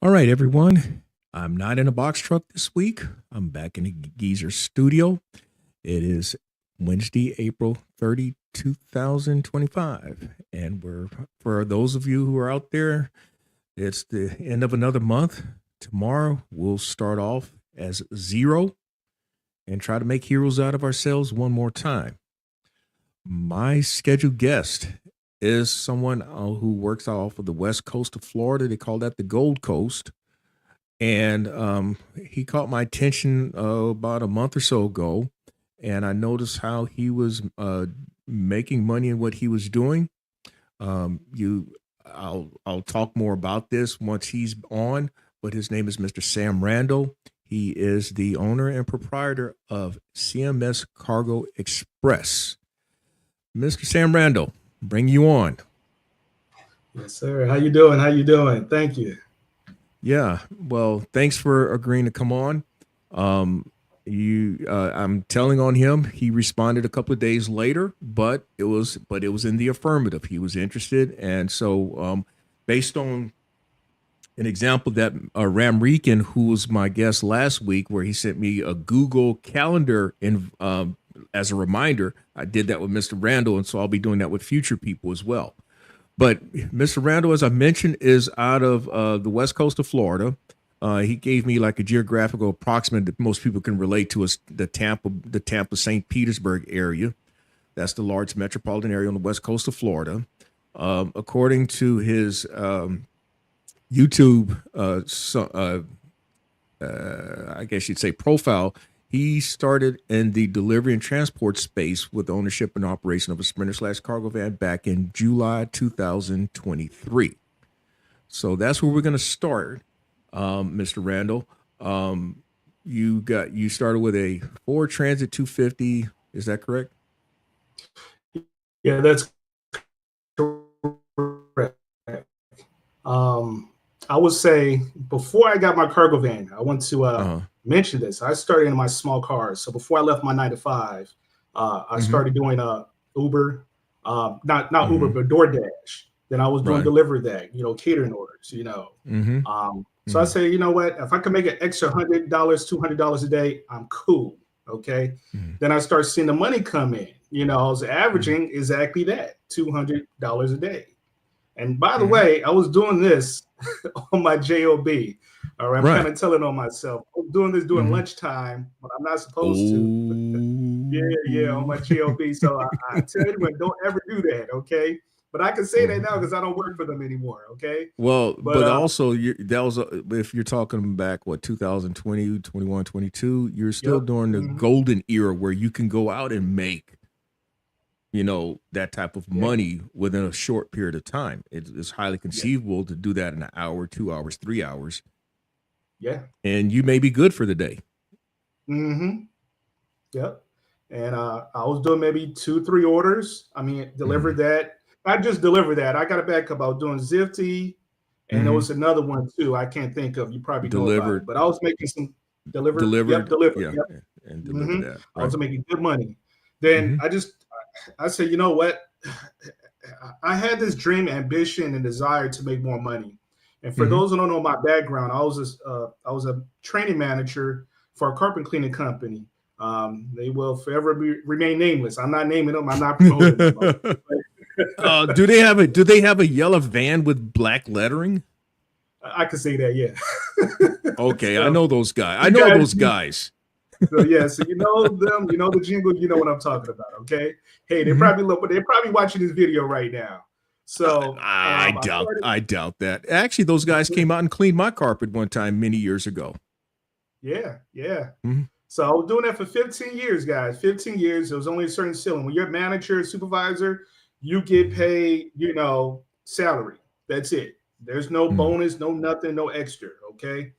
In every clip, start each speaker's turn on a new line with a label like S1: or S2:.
S1: All right, everyone. I'm not in a box truck this week. I'm back in the Geezer studio. It is Wednesday, April 30, 2025. And for those of you who are out there, it's the end of another month. Tomorrow, we'll start off as zero and try to make heroes out of ourselves one more time. My scheduled guest is someone who works off of the west coast of Florida. They call that the Gold Coast. And he caught my attention about a month or so ago, and I noticed how he was making money in what he was doing. I'll talk more about this once he's on, but his name is Mr. Sam Randle. He is the owner and proprietor of CMS Cargo Express. Mr. Sam Randle, bring you on.
S2: Yes, sir. How you doing? How you doing? Thank you.
S1: Yeah, well, thanks for agreeing to come on. I'm telling on him. He responded a couple of days later, but it was in the affirmative. He was interested, and so based on an example that Ram Rican, who was my guest last week, where he sent me a Google Calendar as a reminder, I did that with Mr. Randle, and so I'll be doing that with future people as well. But Mr. Randle, as I mentioned, is out of the west coast of Florida. He gave me like a geographical approximate that most people can relate to as the Tampa St. Petersburg area. That's the large metropolitan area on the west coast of Florida. According to his YouTube, I guess you'd say profile, he started in the delivery and transport space with ownership and operation of a Sprinter/cargo van back in July 2023. So that's where we're going to start, Mr. Randle. You started with a Ford Transit 250. Is that correct?
S2: Yeah, that's correct. I would say before I got my cargo van, I want to mention this. I started in my small cars. So before I left my 9 to 5, I started doing Uber, not Uber, but DoorDash. Then I was doing delivery that, catering orders, So I say, you know what? If I can make an extra $100, $200 a day, I'm cool. Okay. Then I start seeing the money come in. I was averaging exactly that, $200 a day. And by the way, I was doing this on my job. All right, I'm kind of telling on myself. I'm doing this during lunchtime, but I'm not supposed to. Yeah, on my job. So I tell you, don't ever do that, okay? But I can say that now because I don't work for them anymore, okay?
S1: Well, but also that was if you're talking back 2020, 21, 22, you're still during the golden era where you can go out and make that type of money within a short period of time. It's highly conceivable to do that in an hour, 2 hours, 3 hours.
S2: Yeah.
S1: And you may be good for the day.
S2: Yep. And I was doing maybe 2-3 orders. I mean, delivered that. I just delivered that. I got it back about doing Zifty. And there was another one too. I can't think of. You probably know about it. But I was making some delivered.
S1: Delivered.
S2: And
S1: delivered that.
S2: Right. I was making good money. Then I said, you know what? I had this dream, ambition, and desire to make more money. And for those who don't know my background, I was a training manager for a carpet cleaning company. They will forever remain nameless. I'm not naming them. I'm not promoting them.
S1: Do they have a yellow van with black lettering?
S2: I could say that, yeah.
S1: Okay, so, I know those guys. I know those guys.
S2: So yeah, so you know them, you know the jingle, you know what I'm talking about. Okay, hey, they're probably watching this video right now. So
S1: I doubt that. Actually, those guys came out and cleaned my carpet one time many years ago.
S2: Yeah. So I was doing that for 15 years, guys. 15 years. There was only a certain ceiling. When you're a manager, supervisor, you get paid, salary. That's it. There's no bonus, no nothing, no extra. Okay.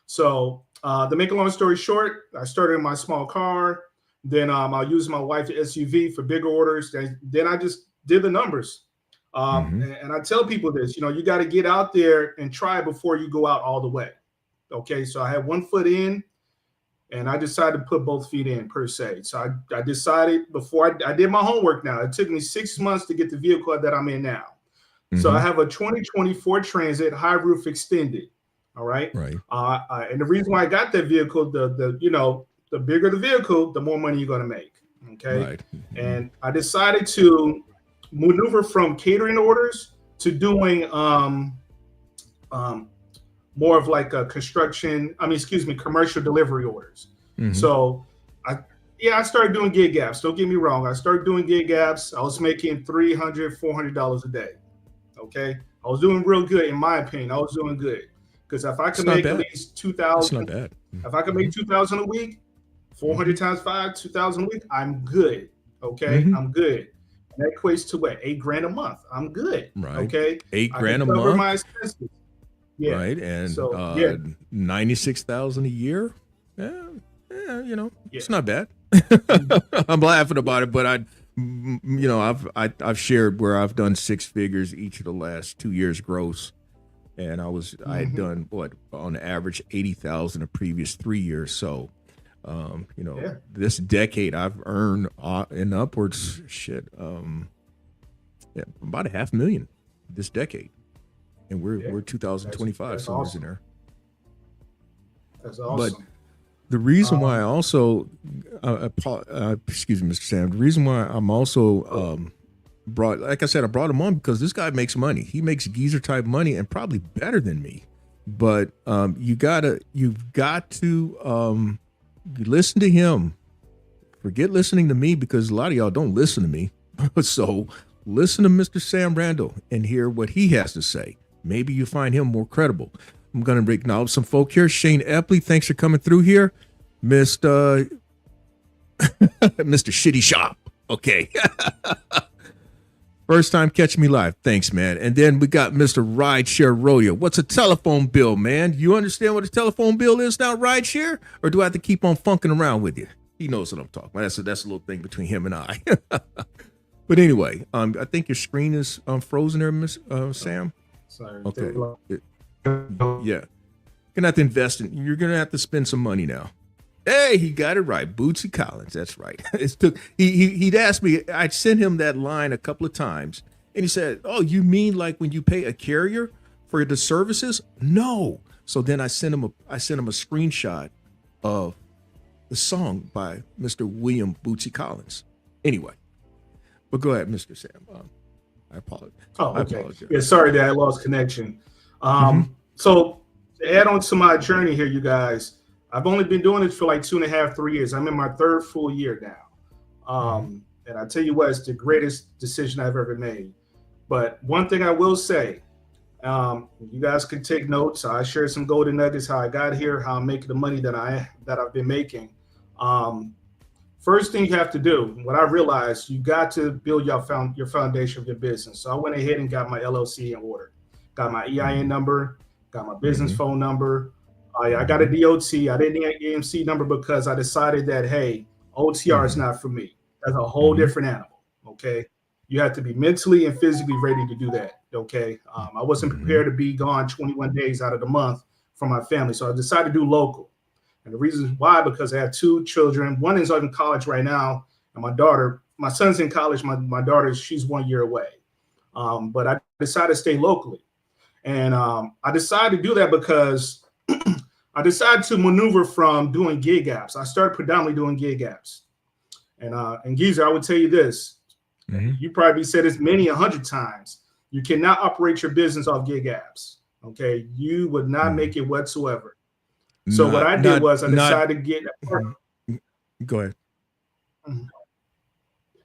S2: So to make a long story short, I started in my small car. Then I'll use my wife's SUV for bigger orders. Then I just did the numbers. And I tell people this, you got to get out there and try before you go out all the way. Okay. So I had one foot in and I decided to put both feet in per se. So I decided before I did my homework now. It took me 6 months to get the vehicle that I'm in now. So I have a 2024 Transit high roof extended. All right.
S1: Right.
S2: And the reason why I got that vehicle, the bigger the vehicle, the more money you're going to make. Okay.
S1: Right.
S2: And I decided to maneuver from catering orders to doing um, more of like a commercial delivery orders. So I started doing gig apps. Don't get me wrong. I started doing gig apps. I was making $300, $400 a day. Okay. I was doing real good, in my opinion. I was doing good. Because if I could make at least 2,000,
S1: it's not bad.
S2: If I could make 2,000 a week, 400 times 5, 2,000 a week, I'm good. Okay. I'm good. And that equates to what? $8,000 a month. I'm good.
S1: Right.
S2: Okay.
S1: $8,000 a
S2: cover
S1: month.
S2: my expenses. Yeah.
S1: Right. And
S2: so,
S1: 96,000 a year. Yeah. It's not bad. I'm laughing about it, but I've shared where I've done six figures each of the last 2 years gross. And I had done on average 80,000 the previous 3 years. So, this decade I've earned in upwards about $500,000 this decade, and we're 2025,
S2: that's
S1: somewhere
S2: awesome.
S1: in there.
S2: That's awesome.
S1: But the reason why I also, excuse me, Mr. Sam, the reason why I'm also like I said, I brought him on because this guy makes money. He makes geezer type money and probably better than me. But you've got to listen to him. Forget listening to me, because a lot of y'all don't listen to me. So listen to Mr. Sam Randle and hear what he has to say. Maybe you find him more credible. I'm going to acknowledge some folk here. Shane Epley, thanks for coming through here. Mr. Shitty Shop. Okay. First time catching me live. Thanks, man. And then we got Mr. Rideshare Rodeo. What's a telephone bill, man? You understand what a telephone bill is now, Rideshare? Or do I have to keep on funking around with you? He knows what I'm talking about. That's a little thing between him and I. But anyway, I think your screen is frozen there, Miss Sam.
S2: Sorry.
S1: Okay. Yeah. You're gonna have to invest in. You're gonna have to spend some money now. Hey, he got it right. Bootsy Collins. That's right. He'd asked me. I'd sent him that line a couple of times, and he said, "Oh, you mean like when you pay a carrier for the services?" No. So then I sent him a screenshot of the song by Mr. William Bootsy Collins. Anyway, but go ahead, Mr. Sam. I apologize.
S2: Oh, okay.
S1: I apologize.
S2: Yeah, sorry that I lost connection. So to add on to my journey here, you guys, I've only been doing it for like 2.5, 3 years. I'm in my third full year now. And I tell you what, it's the greatest decision I've ever made. But one thing I will say, you guys can take notes. I share some golden nuggets, how I got here, how I'm making the money that I've been making. First thing you have to do, what I realized, you got to build your foundation of your business. So I went ahead and got my LLC in order, got my EIN number, got my business phone number. I got a DOT. I didn't need an EMC number because I decided that, hey, OTR is not for me. That's a whole different animal. Okay. You have to be mentally and physically ready to do that. Okay. I wasn't prepared to be gone 21 days out of the month from my family. So I decided to do local. And the reason why, because I have 2 children. One is in college right now. And my son's in college. My daughter, she's 1 year away. But I decided to stay locally. And I decided to do that because I decided to maneuver from doing gig apps. I started predominantly doing gig apps. And Geezer, I would tell you this. You probably said this 100 times. You cannot operate your business off gig apps. Okay. You would not make it whatsoever. So what I did was I decided to get.
S1: Go ahead.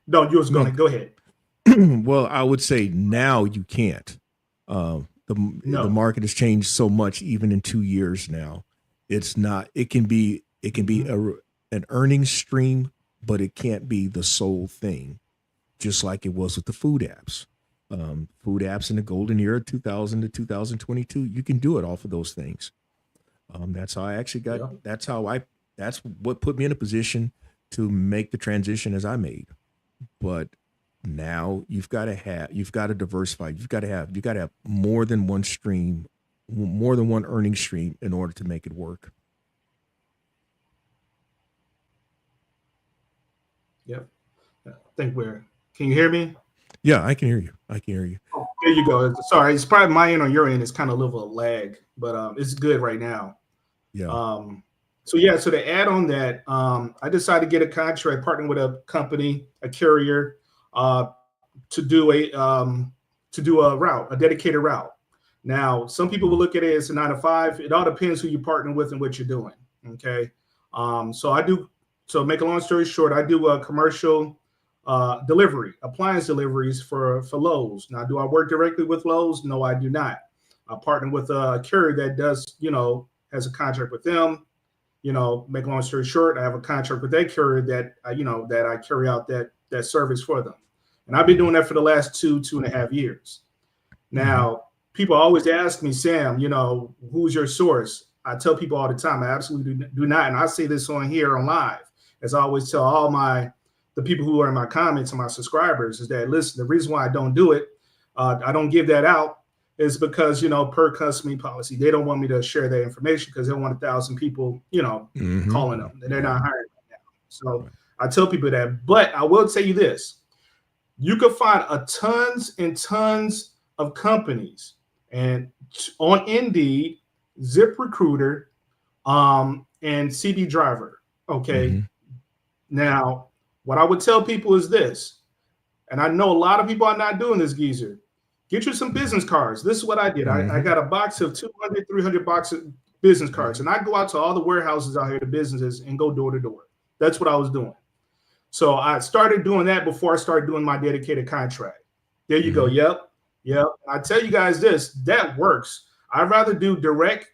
S2: No, you was going to go ahead.
S1: Well, I would say now you can't. The market has changed so much, even in 2 years now. It's not. It can be an earnings stream, but it can't be the sole thing. Just like it was with the food apps. Food apps in the golden era, 2000 to 2022, you can do it off of those things. That's how I actually got. That's what put me in a position to make the transition as I made. But now you've got to diversify. You've got to have more than one stream, more than one earning stream in order to make it work.
S2: Yep. I think can you hear me?
S1: Yeah, I can hear you. I can hear you.
S2: Oh, there you go. Sorry, it's probably my end or your end. It's kind of a little lag, but it's good right now.
S1: Yeah.
S2: So yeah, so to add on that, I decided to get a contract partnering with a company, a carrier, uh, to do a route, a dedicated route. Now, some people will look at it as a 9 to 5. It all depends who you partner with and what you're doing. Okay, so I do. So make a long story short, I do a commercial delivery, appliance deliveries for Lowe's. Now, do I work directly with Lowe's? No, I do not. I partner with a carrier that does, has a contract with them. Make a long story short, I have a contract with that carrier that that I carry out that service for them, and I've been doing that for the last 2.5 years. Now, people always ask me, Sam, who's your source? I tell people all the time, I absolutely do not, and I say this on here on live, as I always tell all the people who are in my comments and my subscribers, is that listen, the reason why I don't do it, I don't give that out, is because per company policy, they don't want me to share that information because they want 1,000 people, calling them, and they're not hiring right now. So I tell people that, but I will tell you this: you can find tons and tons of companies, and on Indeed, ZipRecruiter, and CD Driver. Okay, now what I would tell people is this, and I know a lot of people are not doing this, Geezer. Get you some business cards. This is what I did. I got a box of 200, 300 boxes of business cards, and I go out to all the warehouses out here, the businesses, and go door to door. That's what I was doing. So I started doing that before I started doing my dedicated contract. There you go. Yep. I tell you guys this, that works. I'd rather do work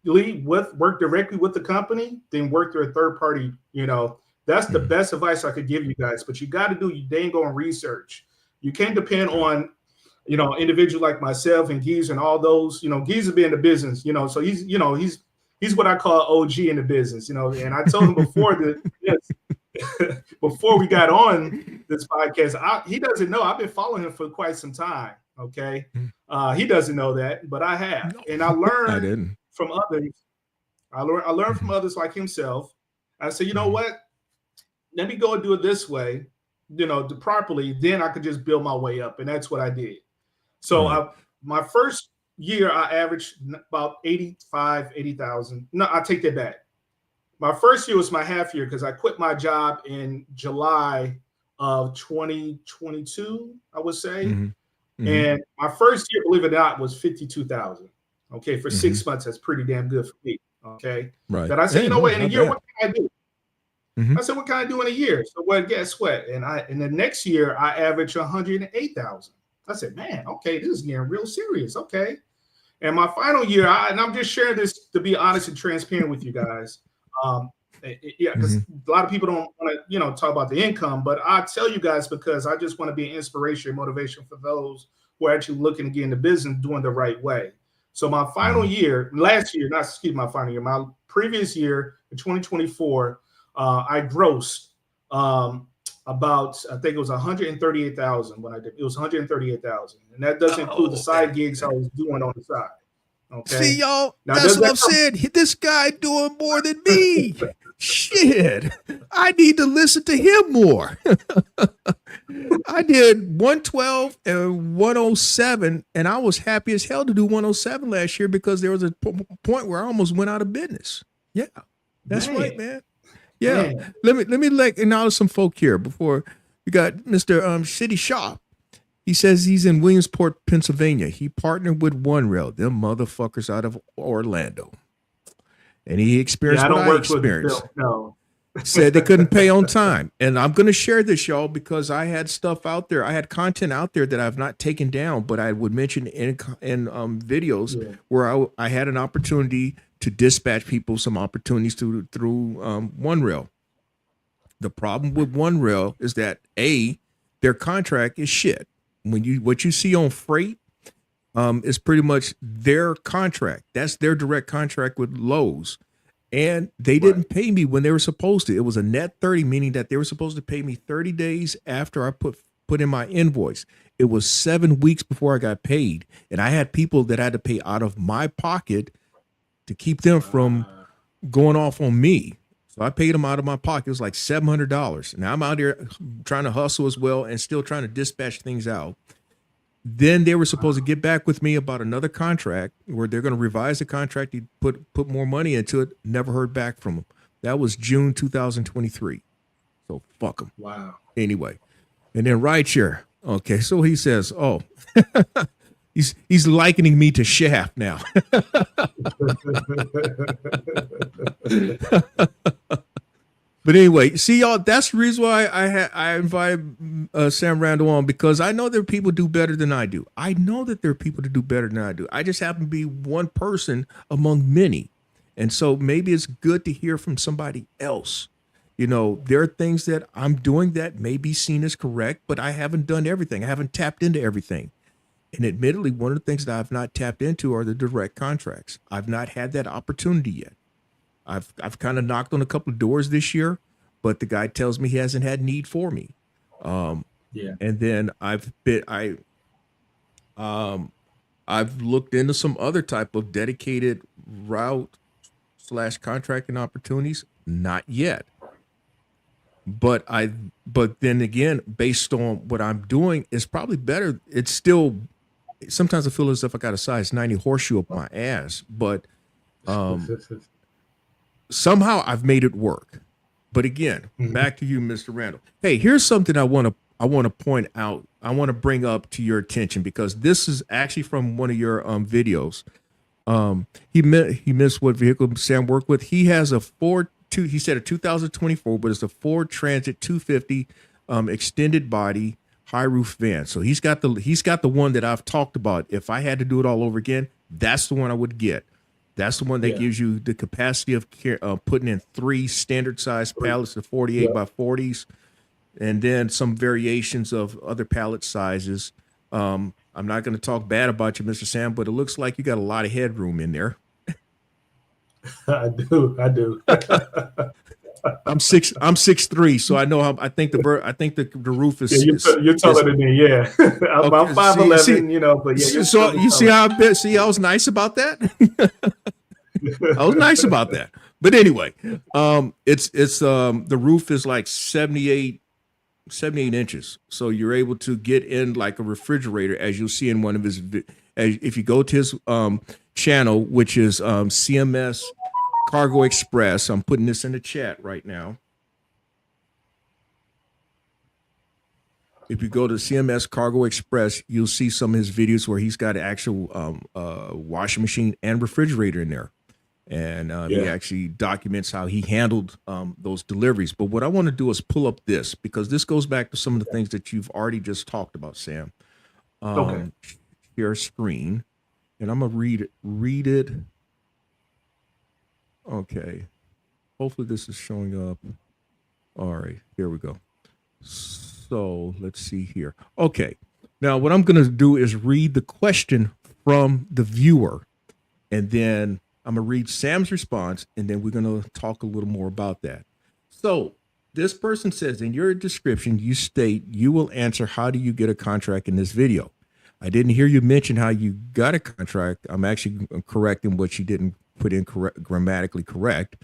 S2: directly with the company than work through a third party. That's the best advice I could give you guys. But you got to do your dang on research. You can't depend on individual like myself and Geezer and all those, Geezer be in the business, so he's what I call OG in the business, and I told him before before we got on this podcast, he doesn't know I've been following him for quite some time. Okay. He doesn't know that, but I have. And I learned from others. I learned from others like himself. I said, you know what? Let me go and do it this way, properly. Then I could just build my way up. And that's what I did. So my first year, I averaged about 80,000. No, I take that back. My first year was my half year because I quit my job in July of 2022, I would say. And my first year, believe it or not, was 52,000. Okay, for 6 months, that's pretty damn good for me. Okay, right. But I said, what, in a year, what can I do? I said, what can I do in a year? So, well, guess what? And in the next year, I averaged 108,000. I said, man, okay, this is getting real serious. Okay. And my final year, and I'm just sharing this to be honest and transparent with you guys. Because a lot of people don't want to, talk about the income, but I tell you guys because I just want to be an inspiration and motivation for those who are actually looking to get into business doing the right way. So my final year, my previous year in 2024, I grossed about, I think it was 138,000 when I did. It was 138,000, and that doesn't include the side gigs I was doing on the side. Okay.
S1: See, y'all, now, that's what I'm saying. This guy doing more than me. Shit, I need to listen to him more. I did 112 and 107, and I was happy as hell to do 107 last year because there was a point where I almost went out of business. Yeah, that's right, man. Yeah, let me acknowledge some folk here before we got Mr. City Shop. He says he's in Williamsport, Pennsylvania. He partnered with OneRail, them motherfuckers out of Orlando, and he experienced what I experienced.
S2: No.
S1: Said they couldn't pay on time, and I'm going to share this, y'all, because I had stuff out there. I had content out there that I've not taken down, but I would mention in videos where I had an opportunity to dispatch people some opportunities through OneRail. The problem with OneRail is that their contract is shit. What you see on freight is pretty much their contract. That's their direct contract with Lowe's. And they didn't pay me when they were supposed to. It was a net 30, meaning that they were supposed to pay me 30 days after I put in my invoice. It was 7 weeks before I got paid. And I had people that I had to pay out of my pocket to keep them from going off on me. So I paid them out of my pocket. It was like $700. Now I'm out there trying to hustle as well and still trying to dispatch things out. Then they were supposed to get back with me about another contract where they're going to revise the contract. He put more money into it. Never heard back from them. That was June 2023. So fuck them.
S2: Wow.
S1: Anyway, and then rideshare. Okay, so he says, "Oh, he's likening me to Shaft now." But anyway, see y'all. That's the reason why I invited Sam Randle on, because I know there are people who do better than I do. I know that there are people to do better than I do. I just happen to be one person among many, and so maybe it's good to hear from somebody else. You know, there are things that I'm doing that may be seen as correct, but I haven't done everything. I haven't tapped into everything. And admittedly, one of the things that I've not tapped into are the direct contracts. I've not had that opportunity yet. I've kind of knocked on a couple of doors this year, but the guy tells me he hasn't had need for me. And then I've looked into some other type of dedicated route / contracting opportunities. Not yet. But then again, based on what I'm doing, it's probably better. It's still, sometimes I feel as if I got a size 90 horseshoe up my ass, but somehow I've made it work. But again, back to you, Mr. Randle. Hey, here's something I want to point out. I want to bring up to your attention, because this is actually from one of your videos. He missed what vehicle Sam worked with. He has a he said a 2024, but it's a Ford Transit 250 extended body high roof van. So he's got the one that I've talked about. If I had to do it all over again, that's the one I would get. That's the one that gives you the capacity of putting in 3 standard size pallets of 48 by 40s, and then some variations of other pallet sizes. I'm not going to talk bad about you, Mr. Sam, but it looks like you got a lot of headroom in there.
S2: I do.
S1: I'm 6'3", so I know how. I think the roof is.
S2: Yeah, you're taller than me. Yeah, I'm about 5'11". You know, but yeah.
S1: So you see how I was nice about that. I was nice about that. But anyway, it's the roof is like 78 inches, so you're able to get in like a refrigerator, as you'll see in one of his. If you go to his channel, which is CMS Cargo Express. I'm putting this in the chat right now. If you go to CMS Cargo Express, you'll see some of his videos where he's got an actual washing machine and refrigerator in there. And he actually documents how he handled those deliveries. But what I want to do is pull up this, because this goes back to some of the things that you've already just talked about, Sam.
S2: Okay.
S1: Share screen. And I'm going to read it. Okay. Hopefully this is showing up. All right. Here we go. So let's see here. Okay. Now what I'm going to do is read the question from the viewer. And then I'm going to read Sam's response. And then we're going to talk a little more about that. So this person says, in your description, you state you will answer, how do you get a contract in this video? I didn't hear you mention how you got a contract. I'm actually correcting what you didn't put in grammatically correct.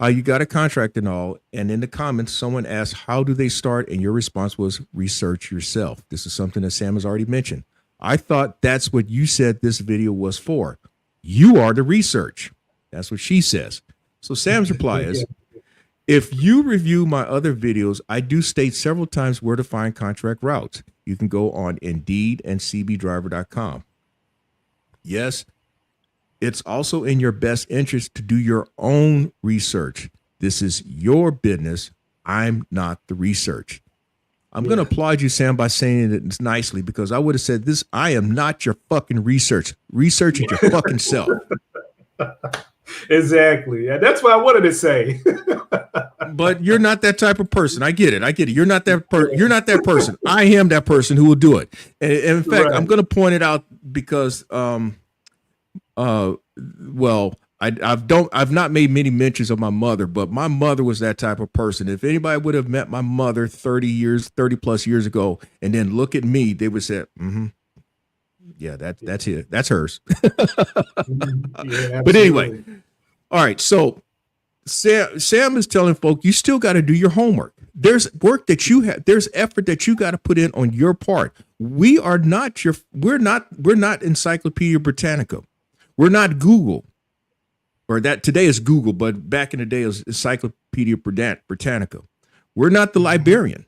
S1: You got a contract and all. And in the comments, someone asked, how do they start? And your response was, research yourself. This is something that Sam has already mentioned. I thought that's what you said this video was for. You are the research. That's what she says. So Sam's reply is, if you review my other videos, I do state several times where to find contract routes. You can go on Indeed and cbdriver.com. Yes, it's also in your best interest to do your own research. This is your business. I'm not the research. I'm going to applaud you, Sam, by saying it nicely, because I would have said this. I am not your fucking research. Research it your fucking self.
S2: Exactly. Yeah, that's what I wanted to say.
S1: But you're not that type of person. I get it. You're not that you're not that person. I am that person who will do it. And in fact, I'm going to point it out because I've not made many mentions of my mother, but my mother was that type of person. If anybody would have met my mother 30 plus years ago and then look at me, they would say, yeah, that's it. That's hers.
S2: Yeah,
S1: but anyway, all right. So Sam is telling folk you still got to do your homework. There's work that you have. There's effort that you got to put in on your part. We're not Encyclopedia Britannica. We're not Google, or that today is Google, but back in the day it was Encyclopedia Britannica. We're not the librarian,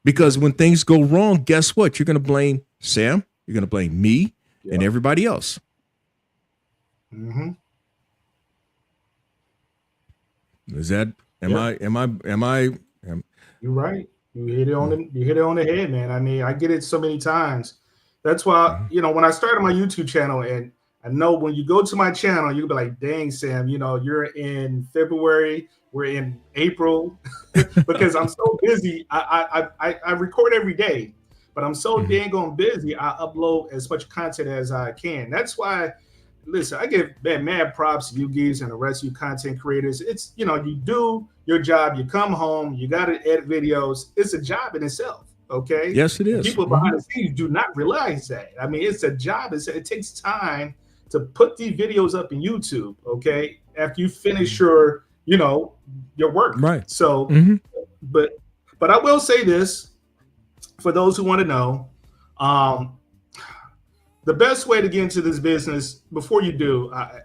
S1: because when things go wrong, guess what? You're going to blame Sam. You're going to blame me and everybody else.
S2: Mm-hmm.
S1: Is that? Am I?
S2: You're right. You hit it on the head, man. I mean, I get it so many times. That's why, when I started my YouTube channel, and I know when you go to my channel, you'll be like, dang, Sam, you're in February, we're in April, because I'm so busy. I record every day, but I'm so dang on busy. I upload as much content as I can. That's why, listen, I give mad props to you geeks and the rest of you content creators. It's, you do your job, you come home, you got to edit videos. It's a job in itself. Okay.
S1: Yes, it is.
S2: People behind the scenes do not realize that. I mean, it's a job. It takes time to put these videos up in YouTube. Okay. After you finish your work.
S1: Right.
S2: So, but I will say this for those who want to know, the best way to get into this business before you do, I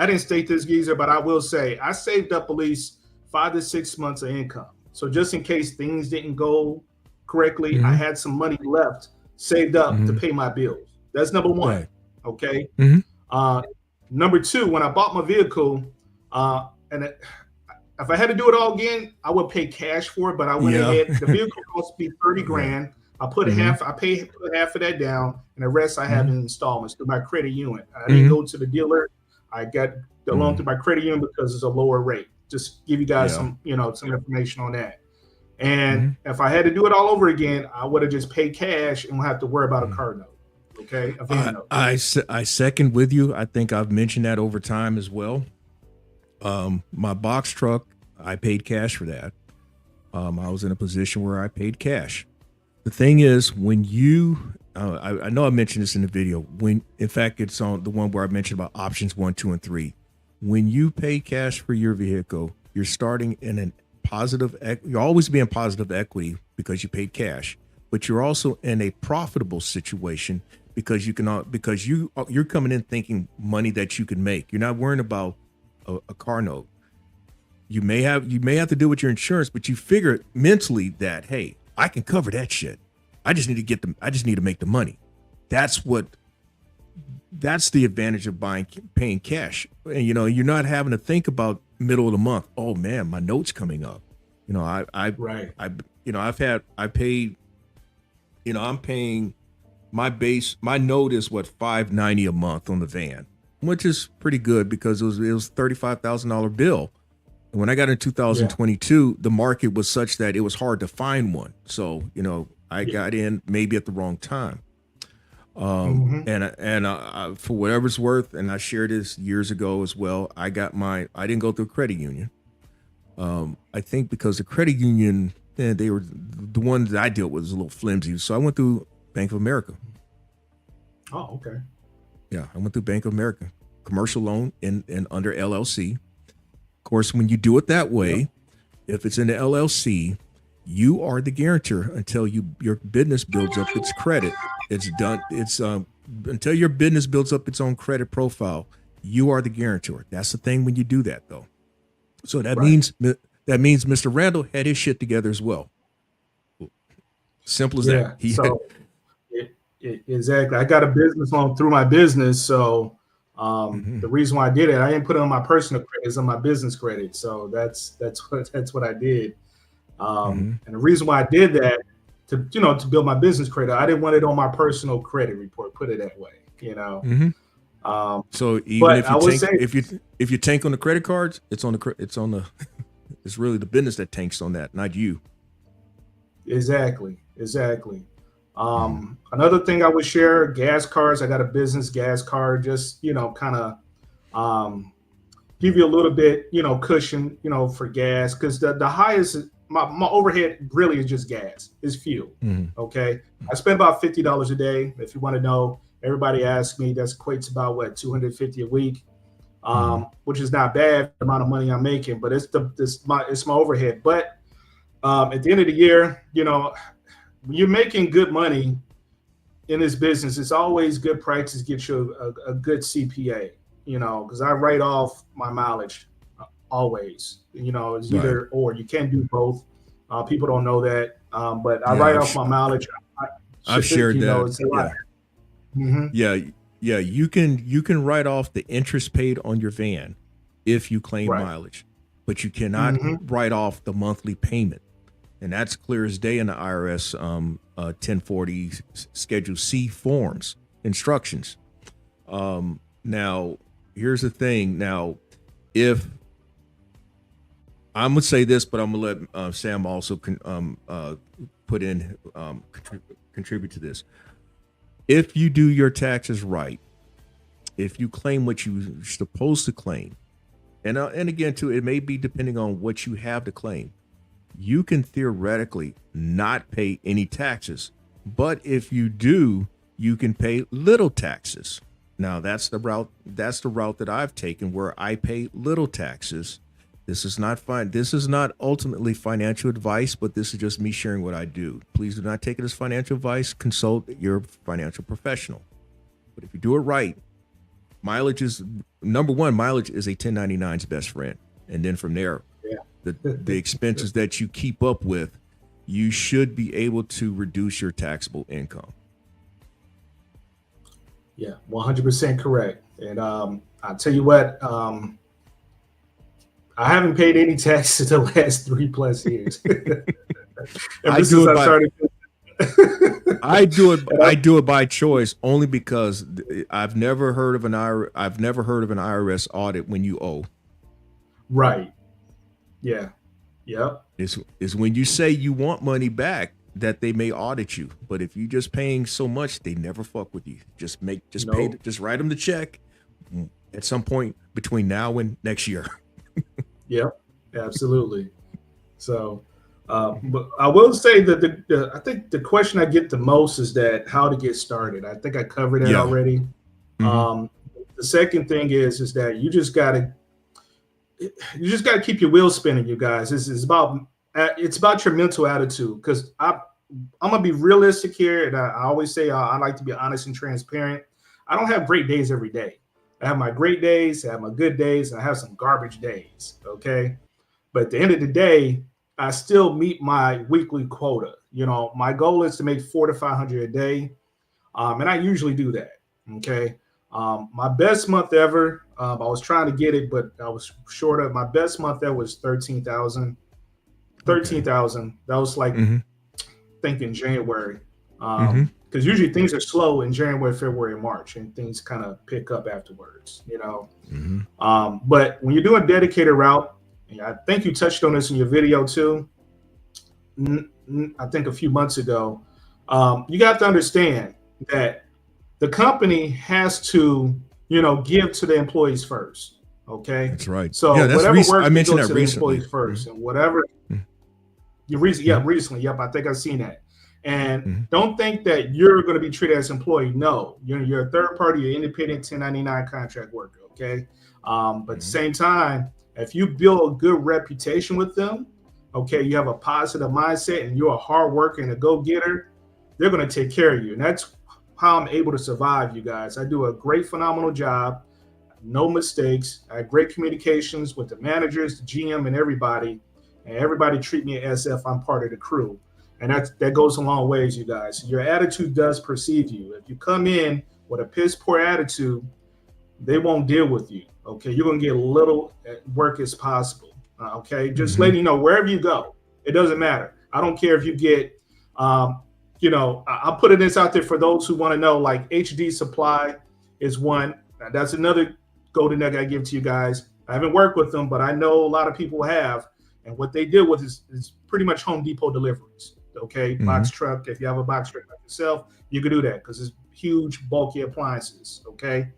S2: didn't state this, geezer, but I will say I saved up at least 5 to 6 months of income. So just in case things didn't go correctly, I had some money left saved up to pay my bills. That's number one. Right. Okay. Number two, when I bought my vehicle, if I had to do it all again, I would pay cash for it, but I went ahead. The vehicle cost me 30 grand. I put half of that down, and the rest I have in installments through my credit union. I didn't go to the dealer. I got the loan through my credit union because it's a lower rate. Just give you guys some information on that. And if I had to do it all over again, I would have just paid cash and would have to worry about a car note. Okay.
S1: I second with you. I think I've mentioned that over time as well. My box truck, I paid cash for that. I was in a position where I paid cash. The thing is, when you, I know I mentioned this in the video, in fact, it's on the one where I mentioned about options 1, 2, and 3. When you pay cash for your vehicle, you're starting in a positive, you're always being positive equity because you paid cash, but you're also in a profitable situation because you're coming in thinking money that you can make. You're not worrying about a car note. You may have to deal with your insurance, but you figure mentally that, hey, I can cover that shit. I just need to make the money. That's the advantage of paying cash. And you're not having to think about middle of the month. Oh man, my note's coming up. I'm paying my note is $590 a month on the van, which is pretty good because it was $35,000 bill. And when I got in 2022, the market was such that it was hard to find one. So, I got in maybe at the wrong time. And for whatever it's worth, and I shared this years ago as well, I didn't go through a credit union. I think because the credit union, they were the ones that I dealt with was a little flimsy. So I went through Bank of America.
S2: Oh, okay.
S1: Yeah, I went through Bank of America, commercial loan and under LLC. Of course, when you do it that way, if it's in the LLC, you are the guarantor until your business builds up its credit. It's done. It's until your business builds up its own credit profile, you are the guarantor. That's the thing when you do that, though. So that means Mr. Randle had his shit together as well. Simple as that.
S2: Exactly. I got a business loan through my business, so the reason why I did it, I didn't put it on my personal credit, it's on my business credit. So that's what I did. And the reason why I did that to build my business credit, I didn't want it on my personal credit report. Put it that way,
S1: So even if you tank on the credit cards, it's really the business that tanks on that, not you.
S2: Exactly. Another thing I would share, gas cards. I got a business gas card, just, kind of give you a little bit, cushion, for gas. Cause the highest, my overhead really is just gas, is fuel. Okay. I spend about $50 a day. If you want to know, everybody asks me, that equates about $250 a week. which is not bad for the amount of money I'm making, but it's my overhead. But at the end of the year, you know, when you're making good money in this business, it's always good practice to get you a good CPA, you know, because I write off my mileage always. You know, it's either or. You can't do both. People don't know that, but I write off my mileage.
S1: I've shared
S2: you
S1: that.
S2: know, it's a lot.
S1: Yeah. You can write off the interest paid on your van if you claim mileage, but you cannot write off the monthly payment, and that's clear as day in the IRS 1040 Schedule C forms instructions. Now, here's the thing. Now, if I'm gonna say this, but I'm gonna let Sam also put in contribute to this. If you do your taxes right, if you claim what you're supposed to claim, and again too, it may be depending on what you have to claim, you can theoretically not pay any taxes. But if you do, you can pay little taxes. Now that's the route that I've taken, where I pay little taxes. This is not fine. This is not ultimately financial advice, but this is just me sharing what I do. Please do not take it as financial advice. Consult your financial professional. But if you do it right, mileage is number one. Mileage is a 1099's best friend, and then from there, the expenses that you keep up with, you should be able to reduce your taxable income.
S2: Yeah, 100% correct. And I'll tell you what. I haven't paid any taxes the last 3+ years. I
S1: do it by choice, only because I've never heard of an IRS audit when you owe.
S2: Right. Yeah. Yep.
S1: It's when you say you want money back that they may audit you. But if you're just paying so much, they never fuck with you. Just write them the check at some point between now and next year.
S2: Yep, absolutely. So, but I will say that I think the question I get the most is that how to get started. I think I covered that already. The second thing is that you just gotta keep your wheels spinning, you guys. It's about your mental attitude, because I'm gonna be realistic here, and I always say I like to be honest and transparent. I don't have great days every day. I have my great days, I have my good days, and I have some garbage days, okay? But at the end of the day, I still meet my weekly quota. You know, my goal is to make $400 to $500 a day, and I usually do that, okay? My best month ever, I was trying to get it, but I was short of. My best month ever was 13,000. 13,000. That was like, I think in January. Because usually things are slow in January, February, and March, and things kind of pick up afterwards, you know. But when you're doing a dedicated route, and I think you touched on this in your video too, I think a few months ago, you got to understand that the company has to, you know, give to the employees first. Okay,
S1: that's right.
S2: So whatever work
S1: I mentioned that
S2: to
S1: recently.
S2: The employees first, and whatever recently, yep, I think I've seen that. And don't think that you're going to be treated as an employee. No, you're a third party, you're independent 1099 contract worker. Okay, but at the same time, if you build a good reputation with them, okay, you have a positive mindset, and you're a hard worker and a go-getter, they're going to take care of you. And that's how I'm able to survive, you guys. I do a great, phenomenal job, no mistakes. I have great communications with the managers, the GM, and everybody treat me as if I'm part of the crew. And that goes a long ways, you guys. Your attitude does precede you. If you come in with a piss poor attitude, they won't deal with you. Okay, you're gonna get little work as possible. Okay, just letting you know, wherever you go, it doesn't matter. I don't care if you get, you know, I'll put this out there for those who want to know. Like HD Supply is one. That's another golden nugget I give to you guys. I haven't worked with them, but I know a lot of people have, and what they deal with is pretty much Home Depot deliveries. Okay, box truck. If you have a box truck like yourself, you can do that because it's huge, bulky appliances. Okay,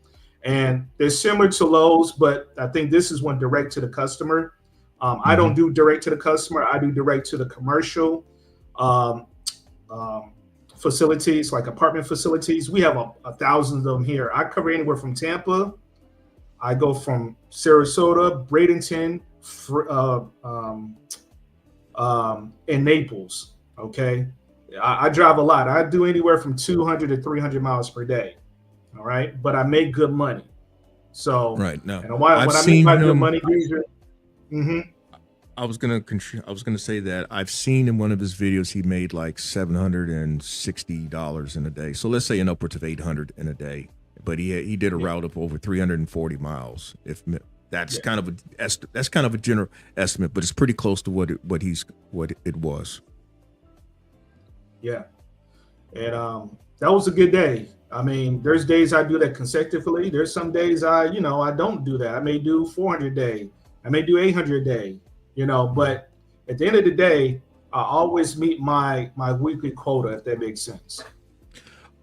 S2: and they're similar to Lowe's, but I think this is one direct to the customer. I don't do direct to the customer. I do direct to the commercial facilities, like apartment facilities. We have a thousand of them here. I cover anywhere from Tampa I go from Sarasota, Bradenton, and Naples. Okay, I drive a lot. I do anywhere from 200 to 300 miles per day. All right, but I make good money. So,
S1: Right now,
S2: and when I make my good money,
S1: I was gonna say that I've seen in one of his videos he made like $760 in a day. So let's say an upwards of 800 in a day. But he did a route of over 340 miles. If that's kind of a general estimate, but it's pretty close to what it was.
S2: Yeah, and that was a good day. I mean, there's days I do that consecutively. There's some days I don't do that. I may do 400 a day. I may do 800 a day. But at the end of the day, I always meet my weekly quota, if that makes sense.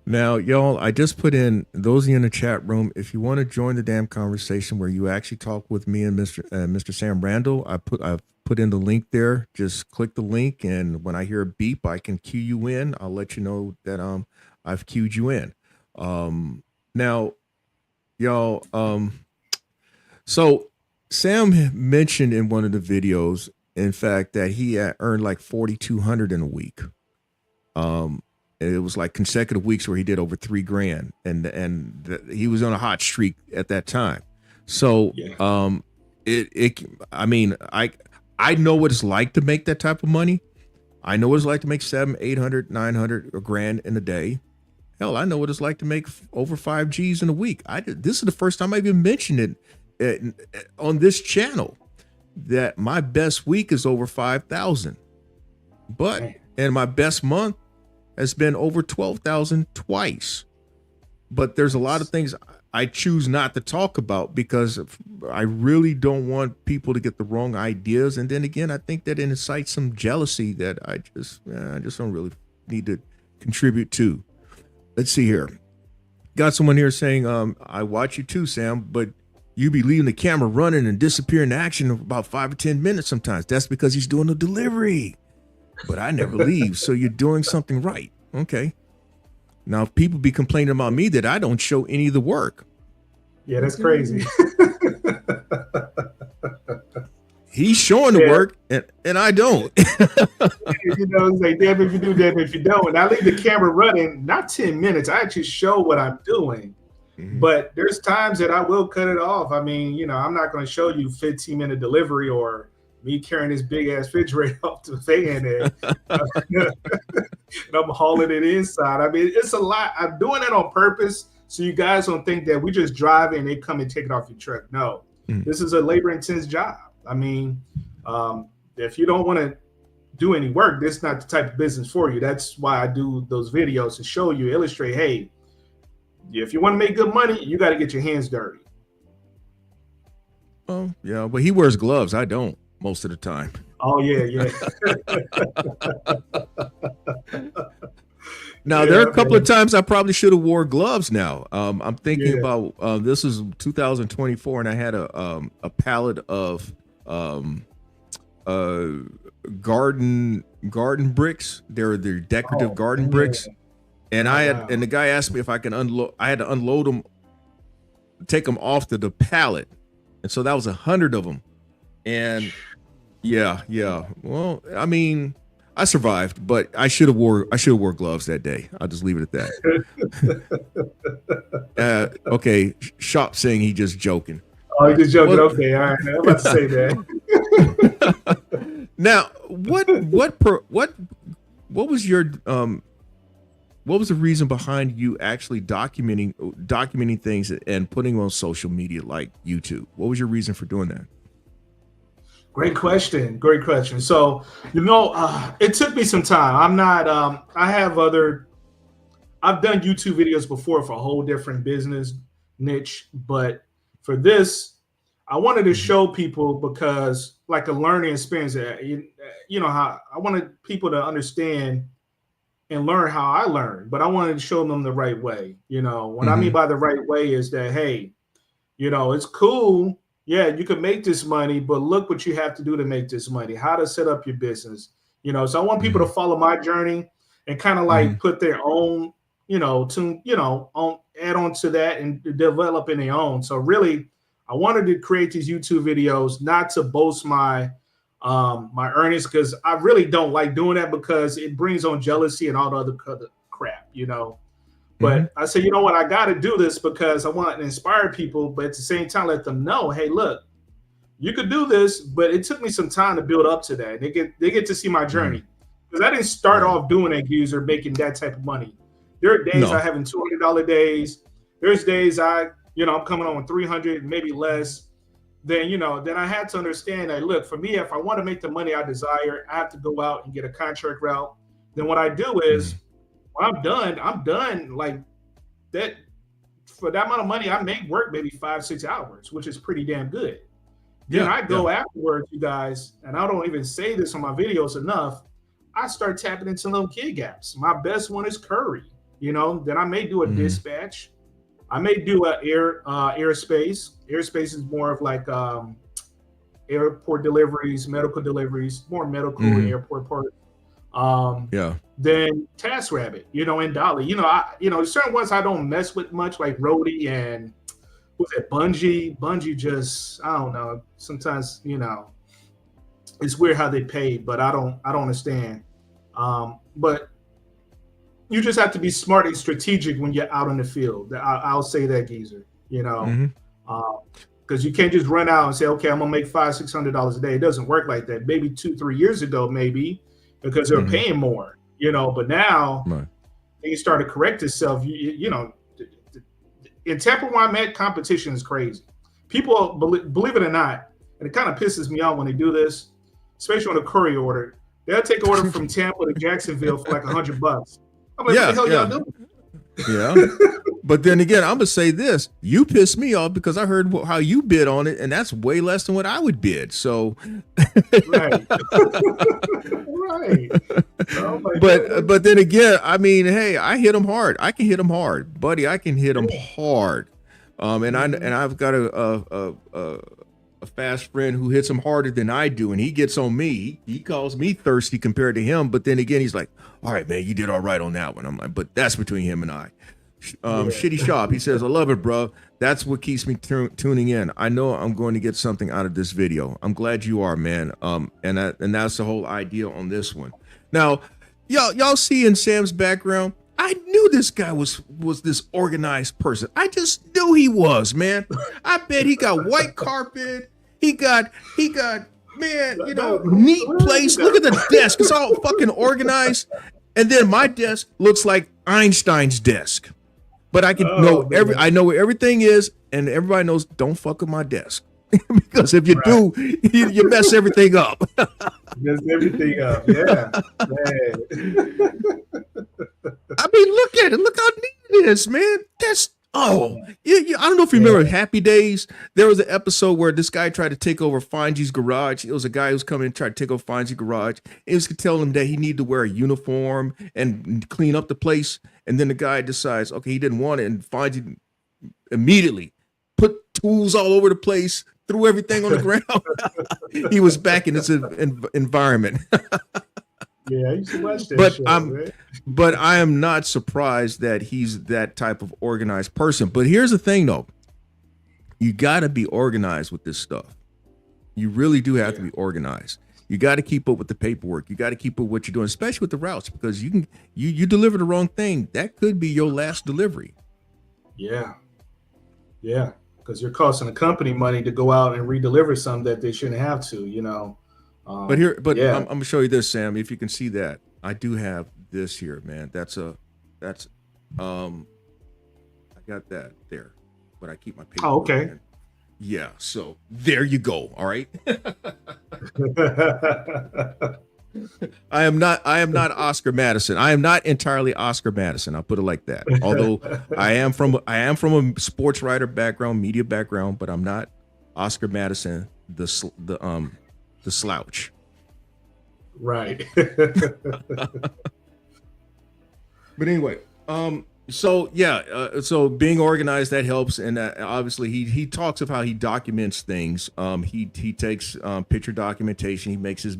S1: Now, y'all, I just put in those of you in the chat room. If you want to join the damn conversation where you actually talk with me and Mr. Sam Randle, I've put in the link there. Just click the link, and when I hear a beep, I can cue you in. I'll let you know that I've cued you in. Now, y'all, so Sam mentioned in one of the videos, in fact, that he earned like 4,200 in a week. It was like consecutive weeks where he did over $3,000, and he was on a hot streak at that time. So, I mean, I know what it's like to make that type of money. I know what it's like to make 700, 800, 900, a grand in a day. Hell, I know what it's like to make over 5 G's in a week. This is the first time I even mentioned it on this channel, that my best week is over 5,000, and my best month has been over 12,000 twice. But there's a lot of things I choose not to talk about because I really don't want people to get the wrong ideas. And then again, I think that it incites some jealousy that I just don't really need to contribute to. Let's see here. Got someone here saying, I watch you too, Sam, but you be leaving the camera running and disappear in action for about 5 or 10 minutes sometimes. That's because he's doing a delivery. But I never leave, so you're doing something right. Okay. Now, people be complaining about me that I don't show any of the work.
S2: Yeah, that's crazy.
S1: He's showing the work, and I don't.
S2: It's like, damn if you do, damn if you don't. And I leave the camera running, not 10 minutes. I actually show what I'm doing. Mm-hmm. But there's times that I will cut it off. I mean, I'm not going to show you 15-minute delivery or me carrying this big ass refrigerator off the van and I'm hauling it inside. I mean, it's a lot. I'm doing it on purpose so you guys don't think that we just drive and they come and take it off your truck. No, This is a labor intense job. I mean, if you don't want to do any work, this is not the type of business for you. That's why I do those videos to show you, illustrate, hey, if you want to make good money, you got to get your hands dirty.
S1: Oh, yeah, but he wears gloves. I don't. Most of the time.
S2: Oh yeah.
S1: Now there are a couple of times I probably should have wore gloves. Now I'm thinking about this is 2024, and I had a pallet of garden bricks. They're decorative garden bricks, and and the guy asked me if I can unload. I had to unload them, take them off the pallet, and so that was 100 of them. And yeah. Well, I mean, I survived, but I should have wore gloves that day. I'll just leave it at that. Okay, Shop saying he just joking.
S2: Oh, he just joking. Well, okay, all right. I'm about to say that.
S1: Now, what was your what was the reason behind you actually documenting things and putting them on social media like YouTube? What was your reason for doing that?
S2: Great question. So, it took me some time. I'm not, I've done YouTube videos before for a whole different business niche, but for this, I wanted to show people because like a learning experience, how I wanted people to understand and learn how I learned, but I wanted to show them the right way. What I mean by the right way is that, hey, it's cool. Yeah, you can make this money, but look what you have to do to make this money, how to set up your business. So I want people to follow my journey and kind of like put their own, add on to that and develop in their own. So really, I wanted to create these YouTube videos not to boast my my earnings, because I really don't like doing that, because it brings on jealousy and all the other crap, you know. But I said, you know what, I got to do this because I want to inspire people, but at the same time let them know, hey, look, you could do this. But it took me some time to build up to that. They get to see my journey, because I didn't start off doing that, user making that type of money. There are days I having $200 days. There's days I'm coming on with 300, maybe less. Then I had to understand that, look, for me, if I want to make the money I desire, I have to go out and get a contract route. Then what I do is, when I'm done. Like that, for that amount of money, I may work maybe 5-6 hours, which is pretty damn good. Then I go afterwards, you guys, and I don't even say this on my videos enough, I start tapping into little kid gaps. My best one is Curry. Then I may do a dispatch. I may do a airspace. Airspace is more of like airport deliveries, medical deliveries, more medical airport parts. Then TaskRabbit, and Dolly. Certain ones I don't mess with much, like Rody and what's it, Bungie. Bungie just, I don't know. Sometimes, it's weird how they pay, but I don't understand. But you just have to be smart and strategic when you're out in the field. I'll say that, Geezer, because you can't just run out and say, okay, I'm gonna make $500-600 a day. It doesn't work like that. Maybe 2-3 years ago, maybe, because they're paying more, but now things start to correct itself. In Tampa where I'm at, competition is crazy. People, believe it or not, and it kind of pisses me off when they do this, especially on a courier order. They'll take an order from Tampa to Jacksonville for like $100. I'm like, what the hell y'all doing?
S1: But then again, I'm gonna say this: you pissed me off because I heard how you bid on it, and that's way less than what I would bid. So,
S2: right. Oh
S1: but then again, I mean, hey, I hit him hard. I can hit him hard, buddy. I can hit him hard. And I've got a fast friend who hits him harder than I do, and he gets on me. He calls me thirsty compared to him. But then again, he's like, "All right, man, you did all right on that one." I'm like, "But that's between him and I." Shitty Shop, he says, "I love it, bro. That's what keeps me tuning in. I know I'm going to get something out of this video. I'm glad you are, man." And that's the whole idea on this one. Now, y'all see in Sam's background, I knew this guy was this organized person. I just knew he was, man. I bet he got white carpet. He got man, neat place. Look at the desk. It's all fucking organized. And then my desk looks like Einstein's desk. But I can I know where everything is, and everybody knows don't fuck with my desk. Because if you do, you mess everything up.
S2: Mess everything up, yeah.
S1: I mean, look at it. Look how neat it is, man. That's I don't know if you remember Happy Days. There was an episode where this guy tried to take over Fonzie's garage. It was a guy who was coming and tried to take over Fonzie's garage. It was telling him that he needed to wear a uniform and clean up the place. And then the guy decides, okay, he didn't want it, and Fonzie immediately put tools all over the place, threw everything on the ground. He was back in his environment.
S2: Yeah, I used to watch that
S1: but I am not surprised that he's that type of organized person. But here's the thing, though. You got to be organized with this stuff. You really do have to be organized. You got to keep up with the paperwork. You got to keep up with what you're doing, especially with the routes, because you deliver the wrong thing. That could be your last delivery.
S2: Yeah. Because you're costing the company money to go out and redeliver something that they shouldn't have to,
S1: I'm gonna show you this, Sam. If you can see that, I do have this here, man. I got that there, but I keep my paper.
S2: Oh, okay.
S1: Yeah, so there you go. All right. I am not Oscar Madison. I am not entirely Oscar Madison. I'll put it like that. Although I am from a sports writer background, media background, but I'm not Oscar Madison, the slouch.
S2: Right.
S1: But anyway, so being organized, that helps, and obviously he talks of how he documents things. He takes picture documentation. He makes his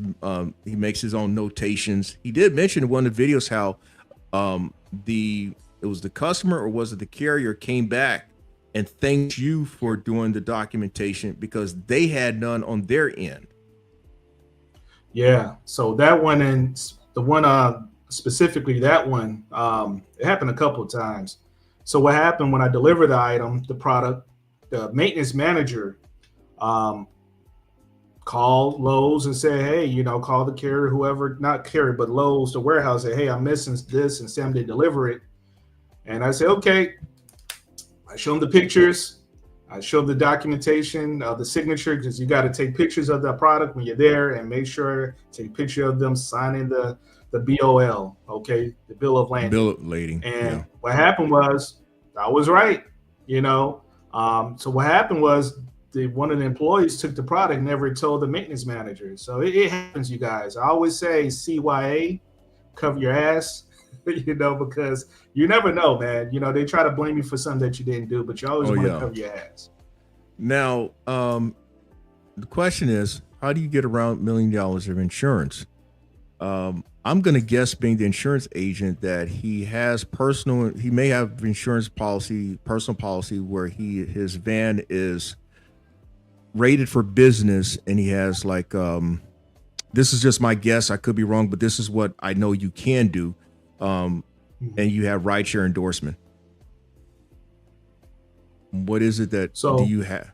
S1: own notations. He did mention in one of the videos how it was the customer, or was it the carrier, came back and thanked you for doing the documentation because they had none on their end.
S2: Yeah. So that one, and the one specifically, that one, it happened a couple of times. So what happened when I delivered the item, the product, the maintenance manager called Lowe's and said, hey, call the carrier, whoever, not carrier, but Lowe's, the warehouse, said, hey, I'm missing this, and Sam did deliver it. And I said, okay. I show them the pictures. I show them the documentation of the signature, because you got to take pictures of the product when you're there and make sure, take a picture of them signing the BOL, okay, the bill of lading.
S1: Bill of lading.
S2: And what happened was, I was right, So what happened was, one of the employees took the product, never told the maintenance manager. So it happens, you guys. I always say CYA, cover your ass. Because you never know, man. They try to blame you for something that you didn't do, but you always want to cover your ass.
S1: Now, the question is, how do you get around $1 million of insurance? I'm going to guess, being the insurance agent, that he may have insurance policy, personal policy, where his van is rated for business, and he has like, this is just my guess, I could be wrong, but this is what I know you can do. And you have rideshare endorsement. What is it that do you have?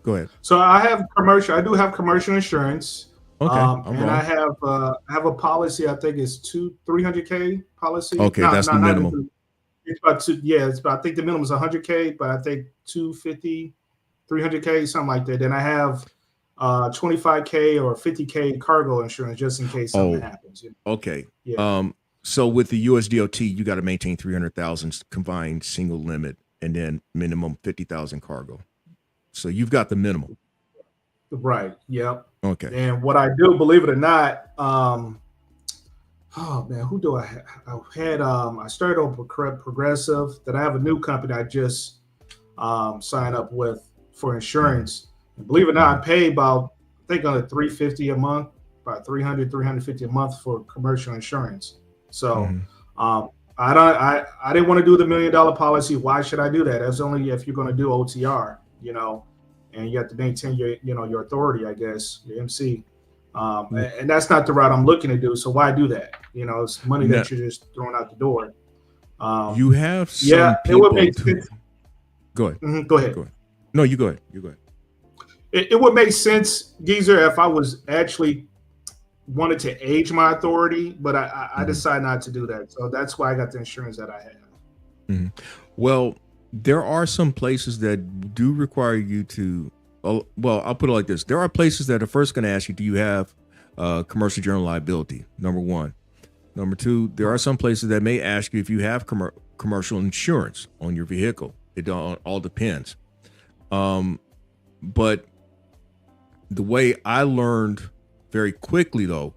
S1: Go ahead.
S2: So I do have commercial insurance.
S1: Okay.
S2: And I have a policy, I think it's $300K policy.
S1: Okay, that's the minimum.
S2: It's about I think the minimum is $100K, but I think $250, $300K, something like that. Then I have $25K or $50K cargo insurance, just in case something happens.
S1: Okay. Yeah. So with the USDOT, you got to maintain 300,000 combined single limit, and then minimum 50,000 cargo. So you've got the minimum.
S2: Right. Yep.
S1: Okay.
S2: And what I do, believe it or not, oh man, who do I have? I started on Progressive. Then I have a new company I just signed up with for insurance. And believe it or not, I pay about, I think, on $350 a month, about $350 a month for commercial insurance. So I didn't want to do the $1 million policy. Why should I do that? That's only if you're going to do OTR, and you have to maintain your authority, I guess, your MC. And that's not the route I'm looking to do. So why do that? It's money that you're just throwing out the door.
S1: You have some people.
S2: It would make sense.
S1: Go ahead.
S2: Go ahead.
S1: No, you go ahead. You go ahead.
S2: It would make sense, Geezer, if I was actually wanted to age my authority, but I decided not to do that. So that's why I got the insurance that I have.
S1: Well, there are some places that do require you to, well, I'll put it like this. There are places that are first going to ask you, do you have commercial general liability? Number one. Number two, there are some places that may ask you if you have commercial insurance on your vehicle. It all depends. But the way I learned very quickly, though,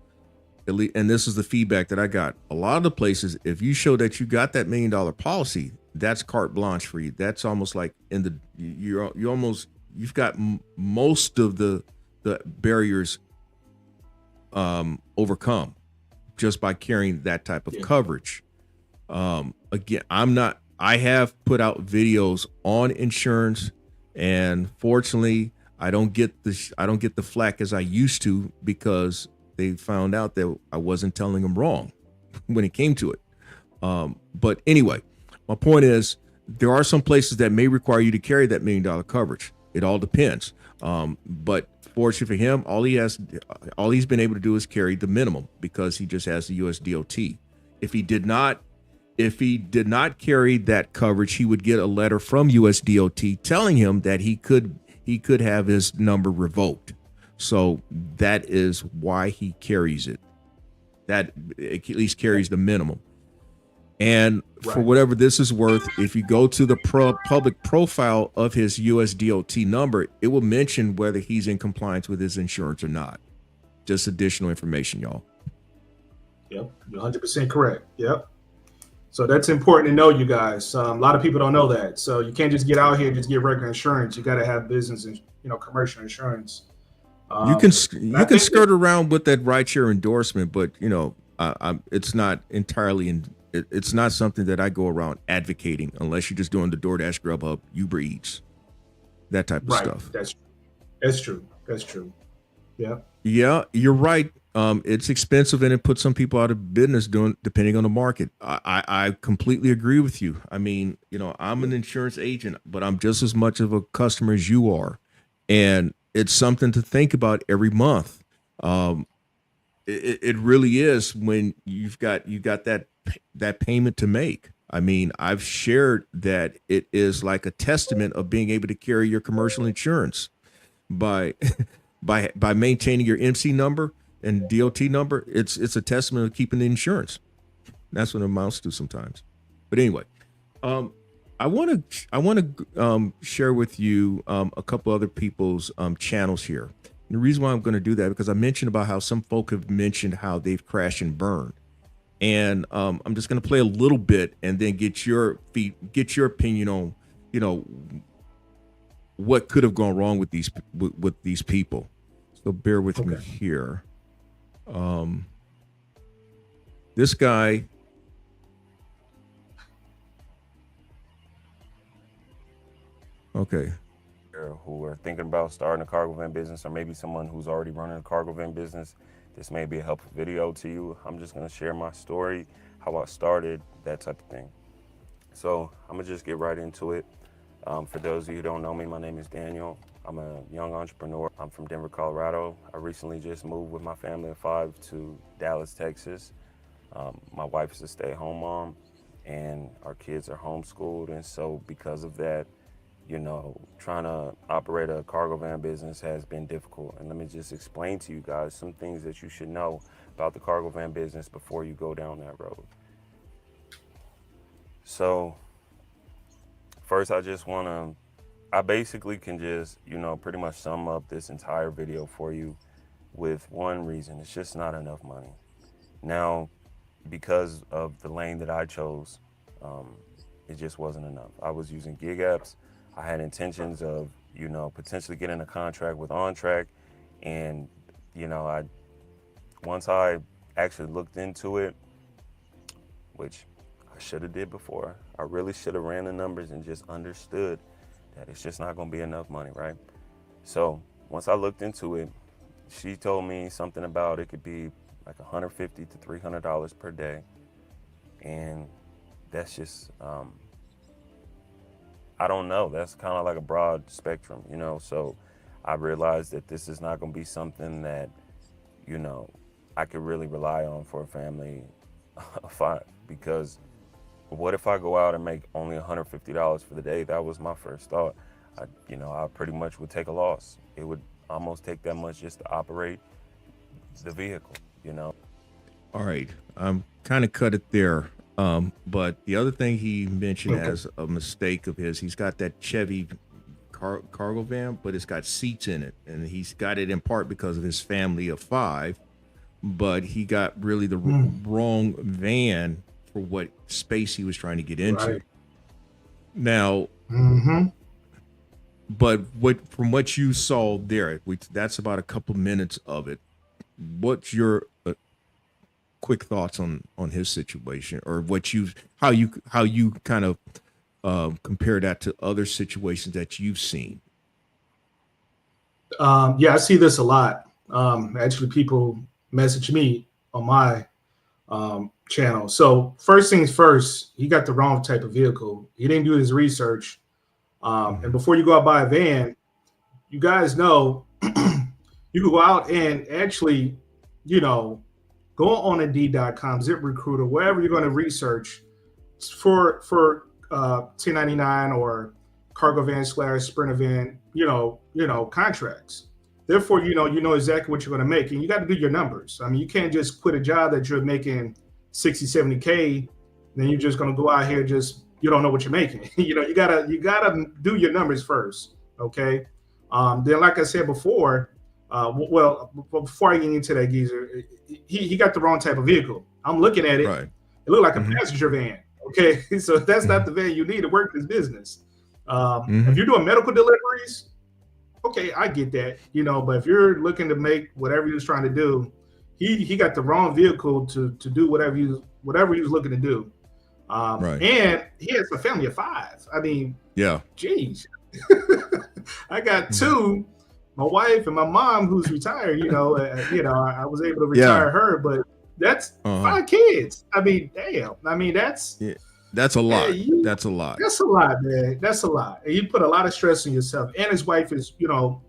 S1: and this is the feedback that I got, a lot of the places, if you show that you got that $1 million policy, that's carte blanche for you. That's almost like you've got most of the barriers overcome just by carrying that type of coverage. Again, I have put out videos on insurance, and fortunately I don't get the flack as I used to, because they found out that I wasn't telling them wrong when it came to it. But anyway, my point is, there are some places that may require you to carry that $1 million coverage. It all depends. But fortunately for him, all he's been able to do is carry the minimum, because he just has the USDOT. If he did not carry that coverage, he would get a letter from USDOT telling him that he could have his number revoked. So that is why he carries it. That at least carries the minimum. And for whatever this is worth, if you go to the public profile of his USDOT number, it will mention whether he's in compliance with his insurance or not. Just additional information, y'all.
S2: Yep, you're 100% correct. Yep. So that's important to know, you guys. A lot of people don't know that. So you can't just get out here and just get regular insurance. You got to have business and commercial insurance.
S1: You can skirt around with that rideshare endorsement, but it's not entirely it's not something that I go around advocating unless you're just doing the DoorDash, Grubhub, Uber Eats, that type of
S2: Right.
S1: stuff.
S2: That's true. That's true. Yeah.
S1: Yeah, you're right. It's expensive and it puts some people out of business depending on the market. I completely agree with you. I mean, I'm an insurance agent, but I'm just as much of a customer as you are. And it's something to think about every month. It really is when you got that payment to make. I mean, I've shared that it is like a testament of being able to carry your commercial insurance by by maintaining your MC number and DOT number. It's a testament of keeping the insurance. That's what it amounts to sometimes. But anyway, I want to share with you a couple other people's channels here. And the reason why I'm going to do that because I mentioned about how some folk have mentioned how they've crashed and burned, and I'm just going to play a little bit and then get your opinion on what could have gone wrong with these people. So bear with me here. This guy. Okay.
S3: Who are thinking about starting a cargo van business, or maybe someone who's already running a cargo van business, this may be a helpful video to you. I'm just going to share my story, how I started, that type of thing. So I'm going to just get right into it. For those of you who don't know me, my name is Daniel. I'm a young entrepreneur. I'm from Denver, Colorado. I recently just moved with my family of 5 to Dallas, Texas. My wife is a stay-at-home mom, and our kids are homeschooled. And so because of that, trying to operate a cargo van business has been difficult. And let me just explain to you guys some things that you should know about the cargo van business before you go down that road. So first, I basically can just, pretty much sum up this entire video for you with one reason. It's just not enough money. Now, because of the lane that I chose, it just wasn't enough. I was using gig apps. I had intentions of, potentially getting a contract with OnTrack. And, once I actually looked into it, which I should have did before, I really should have ran the numbers and just understood that it's just not going to be enough money, right? So once I looked into it, she told me something about it could be like $150 to $300 per day. And that's just, I don't know. That's kind of like a broad spectrum, so I realized that this is not going to be something that, I could really rely on for a family of 5, because what if I go out and make only $150 for the day? That was my first thought. I pretty much would take a loss. It would almost take that much just to operate the vehicle,
S1: All right. I'm kind of cut it there. But the other thing he mentioned as a mistake of his, he's got that Chevy cargo van, but it's got seats in it. And he's got it in part because of his family of 5, but he got really the wrong van for what space he was trying to get into.
S2: Right.
S1: Now, but from what you saw there, that's about a couple minutes of it. What's your quick thoughts on his situation, or how you kind of compare that to other situations that you've seen?
S2: Yeah, I see this a lot. Actually, people message me on my channel. So first things first, he got the wrong type of vehicle. He didn't do his research. And before you go out buy a van, you guys know you can go out and actually, go on Indeed.com, ZipRecruiter, wherever you're going to research for 1099 or cargo van / sprinter van, contracts. Therefore, you know exactly what you're going to make, and you got to do your numbers. I mean, you can't just quit a job that you're making 60, 70K, then you're just going to go out here you don't know what you're making. You gotta do your numbers first. Okay. Then, like I said before, before I get into that, geezer, he got the wrong type of vehicle. I'm looking at it.
S1: Right.
S2: It looked like a passenger van. Okay. So that's not the van you need to work this business. If you're doing medical deliveries, okay, I get that, but if you're looking to make whatever he was trying to do, he got the wrong vehicle to do whatever he was looking to do.
S1: Right.
S2: And he has a family of 5. I mean,
S1: Yeah.
S2: geez. I got 2, my wife and my mom, who's retired. I was able to retire her, but that's 5 kids. I mean, damn. I mean, that's
S1: a lot. That's a lot.
S2: That's a lot, man. That's a lot. And you put a lot of stress on yourself. And his wife is at home.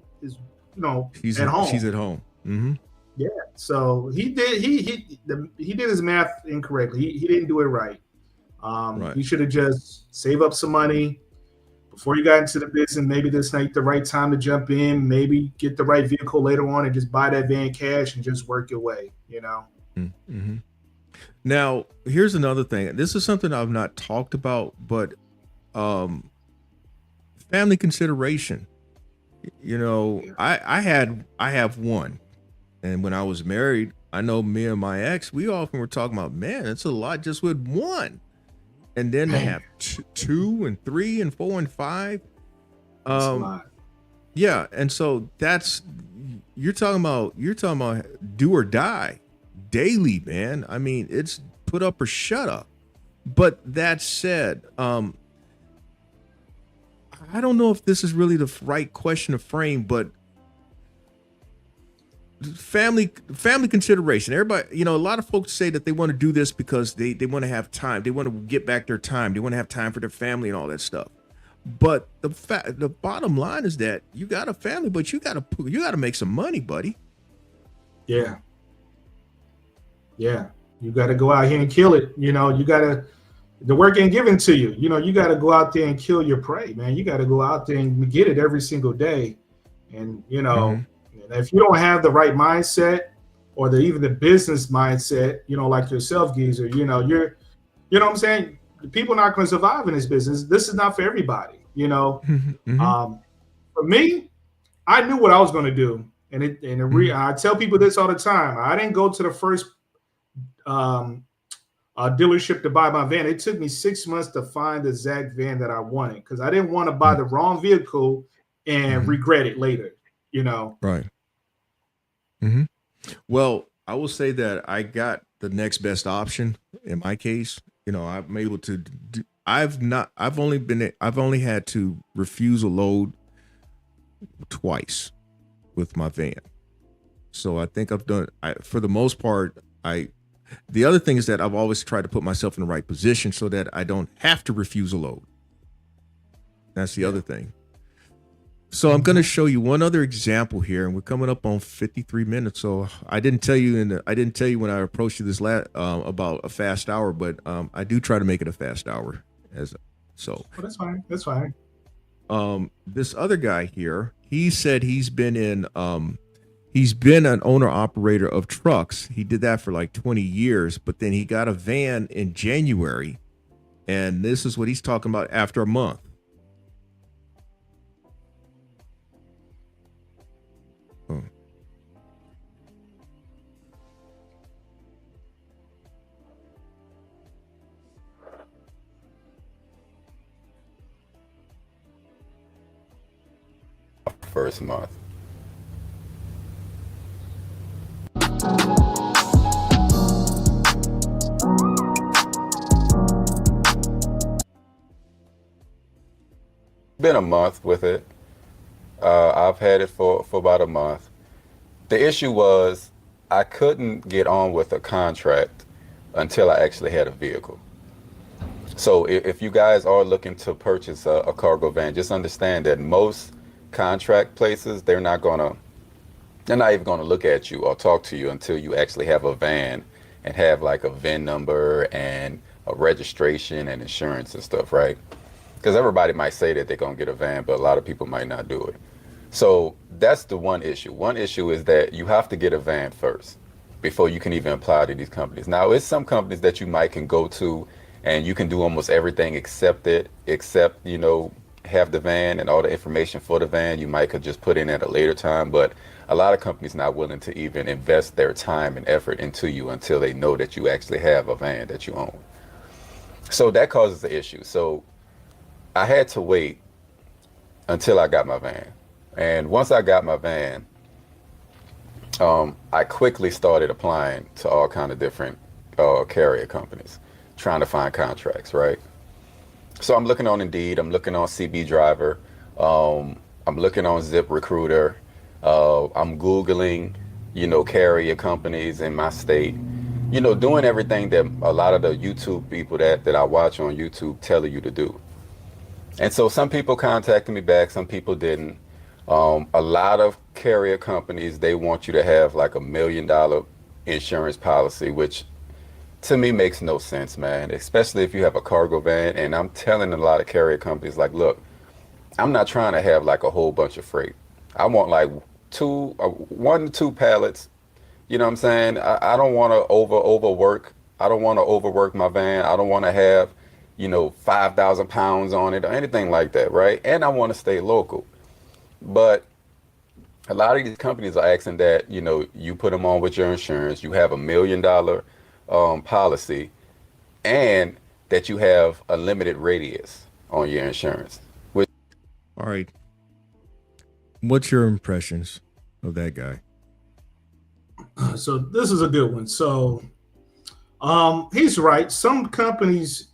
S1: She's at home. Mm-hmm.
S2: Yeah. So he did his math incorrectly. He didn't do it right. He should have just saved up some money before you got into the business. Maybe this night the right time to jump in. Maybe get the right vehicle later on and just buy that van cash and just work your way.
S1: Mm-hmm. Now, here's another thing. This is something I've not talked about, but family consideration. I have one, and when I was married, I know me and my ex, we often were talking about, man, it's a lot just with one, and then to have 2 and 3 and 4 and 5.
S2: That's a lot.
S1: Yeah, and so you're talking about do or die daily, man. I mean, it's put up or shut up. But that said, I don't know if this is really the right question to frame, but family consideration. Everybody, a lot of folks say that they want to do this because they want to have time. They want to get back their time. They want to have time for their family and all that stuff. But the bottom line is that you got a family, but you got to make some money, buddy.
S2: Yeah. You got to go out here and kill it. The work ain't given to you. You got to go out there and kill your prey, man. You got to go out there and get it every single day. And, if you don't have the right mindset or even the business mindset, like yourself, Geezer, you're, what I'm saying? People are not going to survive in this business. This is not for everybody,
S1: Mm-hmm.
S2: For me, I knew what I was going to do. I tell people this all the time. I didn't go to the first dealership to buy my van. It took me 6 months to find the exact van that I wanted because I didn't want to buy the wrong vehicle and regret it later,
S1: Right. Mm-hmm. Well, I will say that I got the next best option in my case. I'm able to I've only had to refuse a load twice with my van. So I think I've done, for the most part, the other thing is that I've always tried to put myself in the right position so that I don't have to refuse a load. That's the other thing. So I'm going to show you one other example here, and we're coming up on 53 minutes. So I didn't tell you when I approached you this about a fast hour, but I do try to make it a fast hour.
S2: Well, that's fine. That's fine.
S1: This other guy here, he said he's been an owner operator of trucks. He did that for like 20 years, but then he got a van in January, and this is what he's talking about after a month.
S4: First month. Been a month with it. I've had it for about a month. The issue was I couldn't get on with a contract until I actually had a vehicle. So if you guys are looking to purchase a cargo van, just understand that most contract places, they're not even gonna look at you or talk to you until you actually have a van and have like a VIN number and a registration and insurance and stuff, right? Because everybody might say that they're gonna get a van, but a lot of people might not do it. So that's the one issue. One issue is that you have to get a van first before you can even apply to these companies. Now, it's some companies that you might can go to and you can do almost everything except have the van and all the information for the van. You might could just put in at a later time, but a lot of companies not willing to even invest their time and effort into you until they know that you actually have a van that you own. So that causes the issue. So I had to wait until I got my van. And once I got my van, I quickly started applying to all kind of different carrier companies, trying to find contracts, right? So I'm looking on Indeed, I'm looking on CB Driver, I'm looking on Zip Recruiter, I'm Googling, carrier companies in my state, doing everything that a lot of the YouTube people that I watch on YouTube tell you to do. And so some people contacted me back, some people didn't. A lot of carrier companies, they want you to have like $1 million insurance policy, which to me makes no sense, man, especially if you have a cargo van. And I'm telling a lot of carrier companies, like, look, I'm not trying to have like a whole bunch of freight. I want like 1 to 2 pallets. You know what I'm saying? I don't want to overwork. I don't want to overwork my van. I don't want to have, 5,000 pounds on it or anything like that, right? And I want to stay local. But a lot of these companies are asking that, you put them on with your insurance, you have $1 million policy, and that you have a limited radius on your insurance.
S1: All right. What's your impressions of that guy?
S2: So this is a good one. So he's right. Some companies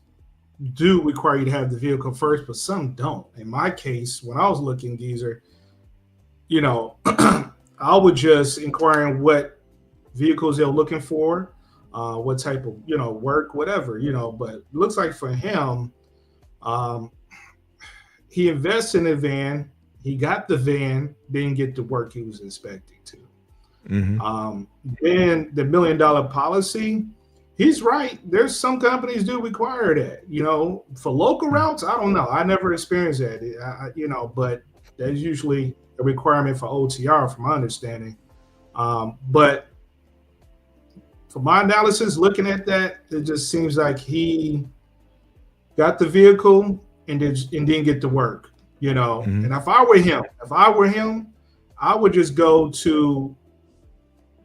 S2: do require you to have the vehicle first, but some don't. In my case, when I was looking, Geezer, I would just inquire on what vehicles they're looking for, what type of, work, whatever, but it looks like for him, he invested in a van, he got the van, didn't get the work he was expecting to.
S1: Mm-hmm.
S2: Then the $1 million policy, he's right. There's some companies do require that, for local routes. I don't know. I never experienced that, but that's usually a requirement for OTR from my understanding. But for my analysis, looking at that, it just seems like he got the vehicle and didn't get to work,
S1: Mm-hmm.
S2: And if I were him, I would just go to,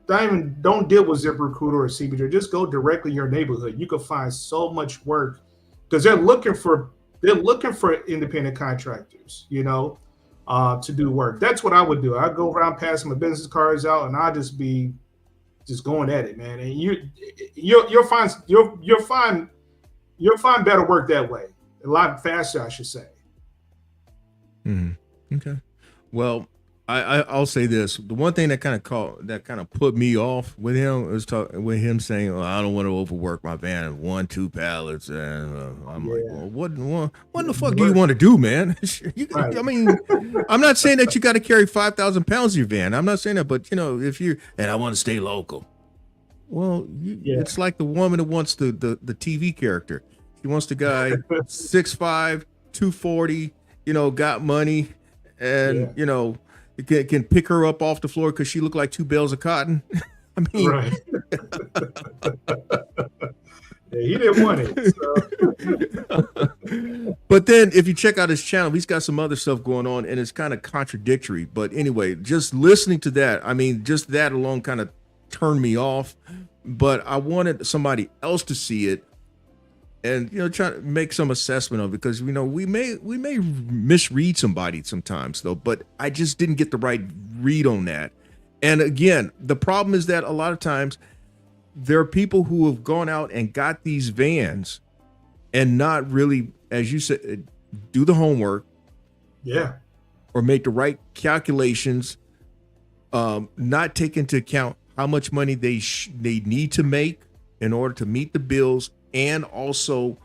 S2: don't deal with ZipRecruiter or CBJ. Just go directly in your neighborhood. You can find so much work because they're looking for independent contractors, to do work. That's what I would do. I'd go around passing my business cards out, and I'd just be going at it, man. And you'll find better work that way. A lot faster, I should say.
S1: Mm-hmm. Okay. Well, I'll say this: the one thing that kind of put me off with him was with him saying, "Oh, I don't want to overwork my van of 1-2 pallets," and I'm like, "Well, what the fuck do you want to do, man?"
S2: Right.
S1: I mean, I'm not saying that you got to carry 5,000 pounds in your van. I'm not saying that, but if and I want to stay local. Well, it's like the woman that wants the TV character. She wants the guy 6'5", 240, got money, and can pick her up off the floor because she looked like 2 bales of cotton. I mean,
S2: right. Yeah, he didn't want it. So.
S1: But then if you check out his channel, he's got some other stuff going on, and it's kind of contradictory. But anyway, just listening to that, I mean, just that alone kind of turned me off. But I wanted somebody else to see it and try to make some assessment of it, because we may misread somebody sometimes though, but I just didn't get the right read on that. And again, the problem is that a lot of times there are people who have gone out and got these vans and not really, as you said, do the homework, or make the right calculations, not take into account how much money they need to make in order to meet the bills. And also,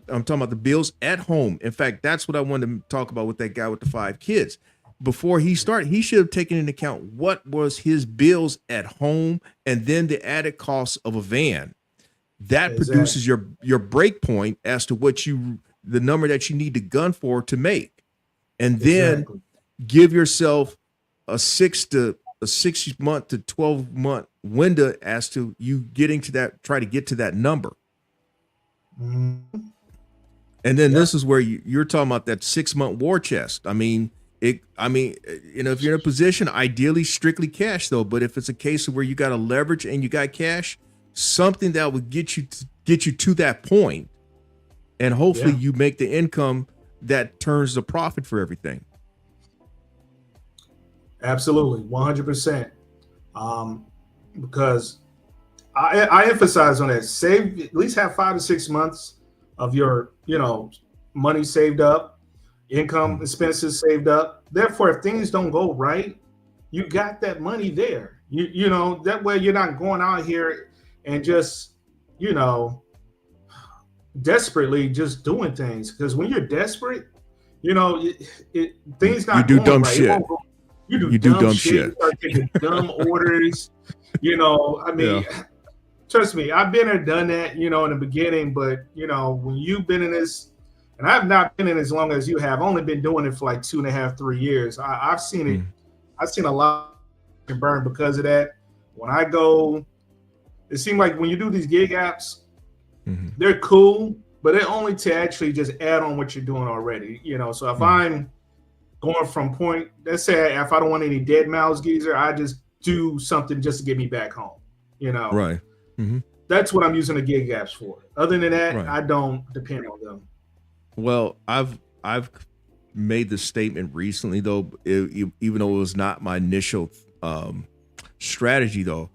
S1: I'm talking about the bills at home. In fact, that's what I wanted to talk about with that guy with the 5 kids. Before he started, he should have taken into account what was his bills at home and then the added costs of a van. That produces your break point as to the number that you need to gun for to make. And then give yourself a 6 month to 12 month window as to you getting to that, try to get to that number.
S2: Mm-hmm.
S1: And then this is where you're talking about that 6-month war chest. I mean, if you're in a position, ideally strictly cash though, but if it's a case of where you got to leverage and you got cash, something that would get you to that point, and hopefully you make the income that turns the profit for everything.
S2: Absolutely, 100%. Because I emphasize on that. Save, at least have 5 to 6 months of your, money saved up, income expenses saved up. Therefore, if things don't go right, you got that money there. That way you're not going out here and just, desperately just doing things. Because when you're desperate, things not
S1: you do
S2: going
S1: dumb
S2: right.
S1: shit.
S2: You do dumb shit. You start taking dumb orders. Trust me, I've been there, done that, in the beginning. But when you've been in this, and I've not been in as long as you have, only been doing it for like 2.5, 3 years. I've seen it. I've seen a lot burn because of that. When I go, it seems like when you do these gig apps, they're cool, but they're only to actually just add on what you're doing already. So if I'm going from point, let's say if I don't want any dead mouse geezer, I just do something just to get me back home.
S1: Right.
S2: That's what I'm using the gig apps for. Other than that, I don't depend on them.
S1: Well, I've made the statement recently, though, even though it was not my initial strategy, though.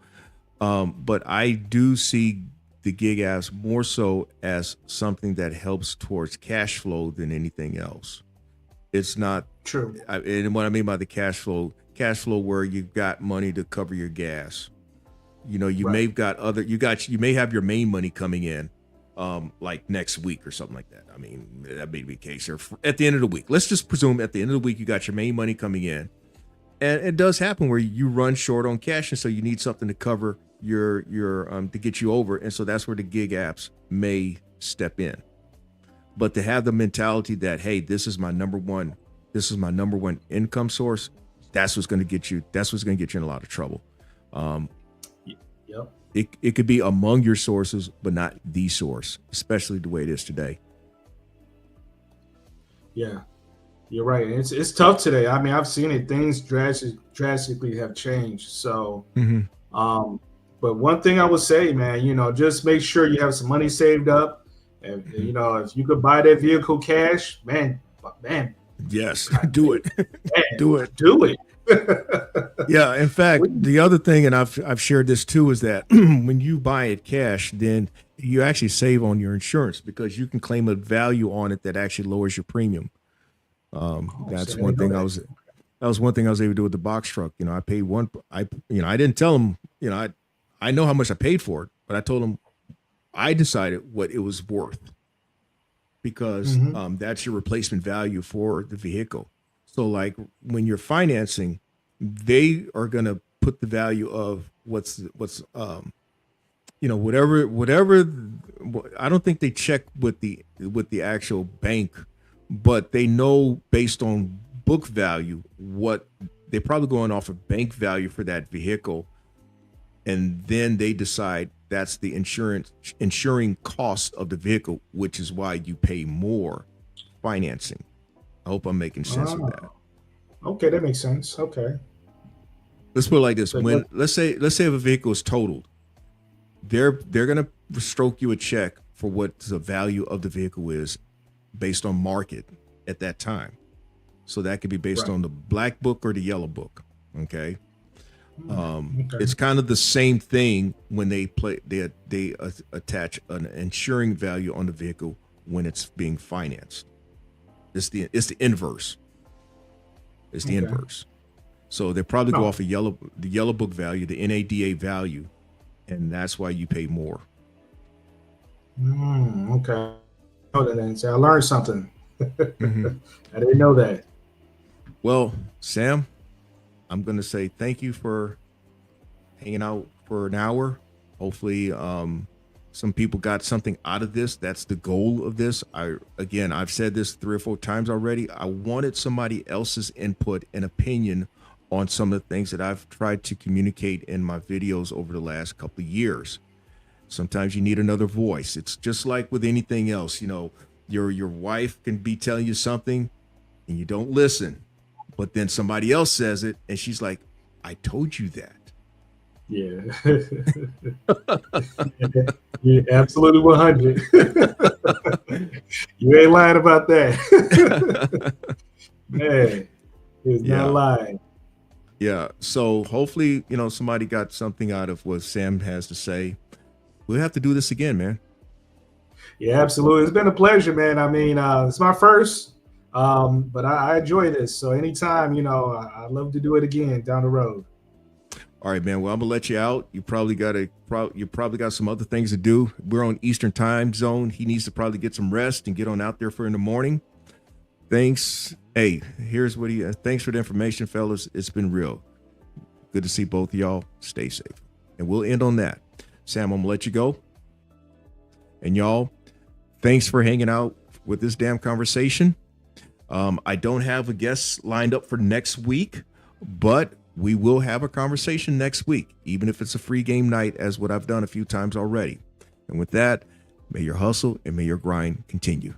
S1: But I do see the gig apps more so as something that helps towards cash flow than anything else. It's not
S2: true.
S1: And what I mean by the cash flow where you've got money to cover your gas. You may have got you may have your main money coming in, like next week or something like that. I mean, that may be the case. Or at the end of the week, let's just presume at the end of the week you got your main money coming in, and it does happen where you run short on cash, and so you need something to cover your to get you over, and so that's where the gig apps may step in. But to have the mentality that, hey, this is my number one income source, that's what's going to get you. That's what's going to get you in a lot of trouble.
S2: Yep.
S1: It could be among your sources, but not the source, especially the way it is today.
S2: Yeah, you're right. It's tough today. I mean, I've seen it. Things drastically have changed. So, but one thing I would say, man, just make sure you have some money saved up. And, if you could buy that vehicle cash, man.
S1: Yes, do it.
S2: Man,
S1: Do it. Yeah. In fact, the other thing, and I've shared this too, is that when you buy it cash, then you actually save on your insurance because you can claim a value on it that actually lowers your premium. That's one thing that was one thing I was able to do with the box truck. I paid I didn't tell them, I know how much I paid for it, but I told them I decided what it was worth because that's your replacement value for the vehicle. So like when you're financing, they are going to put the value of whatever, I don't think they check with the actual bank, but they know based on book value, what they're probably going off of bank value for that vehicle. And then they decide that's the insuring cost of the vehicle, which is why you pay more financing. I hope I'm making sense of that.
S2: Okay, that makes sense. Okay.
S1: Let's put it like this: when let's say if a vehicle is totaled, they're gonna stroke you a check for what the value of the vehicle is based on market at that time. So that could be based on the black book or the yellow book. Okay. It's kind of the same thing when they attach an insuring value on the vehicle when it's being financed. It's the inverse. It's the inverse. So they probably go off the yellow book value, the NADA value, and that's why you pay more.
S2: Okay. I learned something. I didn't know that.
S1: Well, Sam, I'm going to say thank you for hanging out for an hour. Hopefully, some people got something out of this. That's the goal of this. I've said this 3 or 4 times already. I wanted somebody else's input and opinion on some of the things that I've tried to communicate in my videos over the last couple of years. Sometimes you need another voice. It's just like with anything else. Your wife can be telling you something and you don't listen, but then somebody else says it and she's like, I told you that.
S2: Yeah. Yeah, absolutely 100. You ain't lying about that. Man, he's not lying.
S1: Yeah. So hopefully, somebody got something out of what Sam has to say. we'll have to do this again, man.
S2: Yeah, absolutely. It's been a pleasure, man. I mean, it's my first, but I enjoy this. So anytime, I'd love to do it again down the road.
S1: All right, man. Well, I'm gonna let you out. You probably got some other things to do. We're on Eastern time zone. He needs to probably get some rest and get on out there for in the morning. Thanks. Hey, here's what thanks for the information, fellas. It's been real. Good to see both of y'all. Stay safe. And we'll end on that. Sam, I'm gonna let you go. And y'all, thanks for hanging out with this damn conversation. I don't have a guest lined up for next week, but we will have a conversation next week, even if it's a free game night, as what I've done a few times already. And with that, may your hustle and may your grind continue.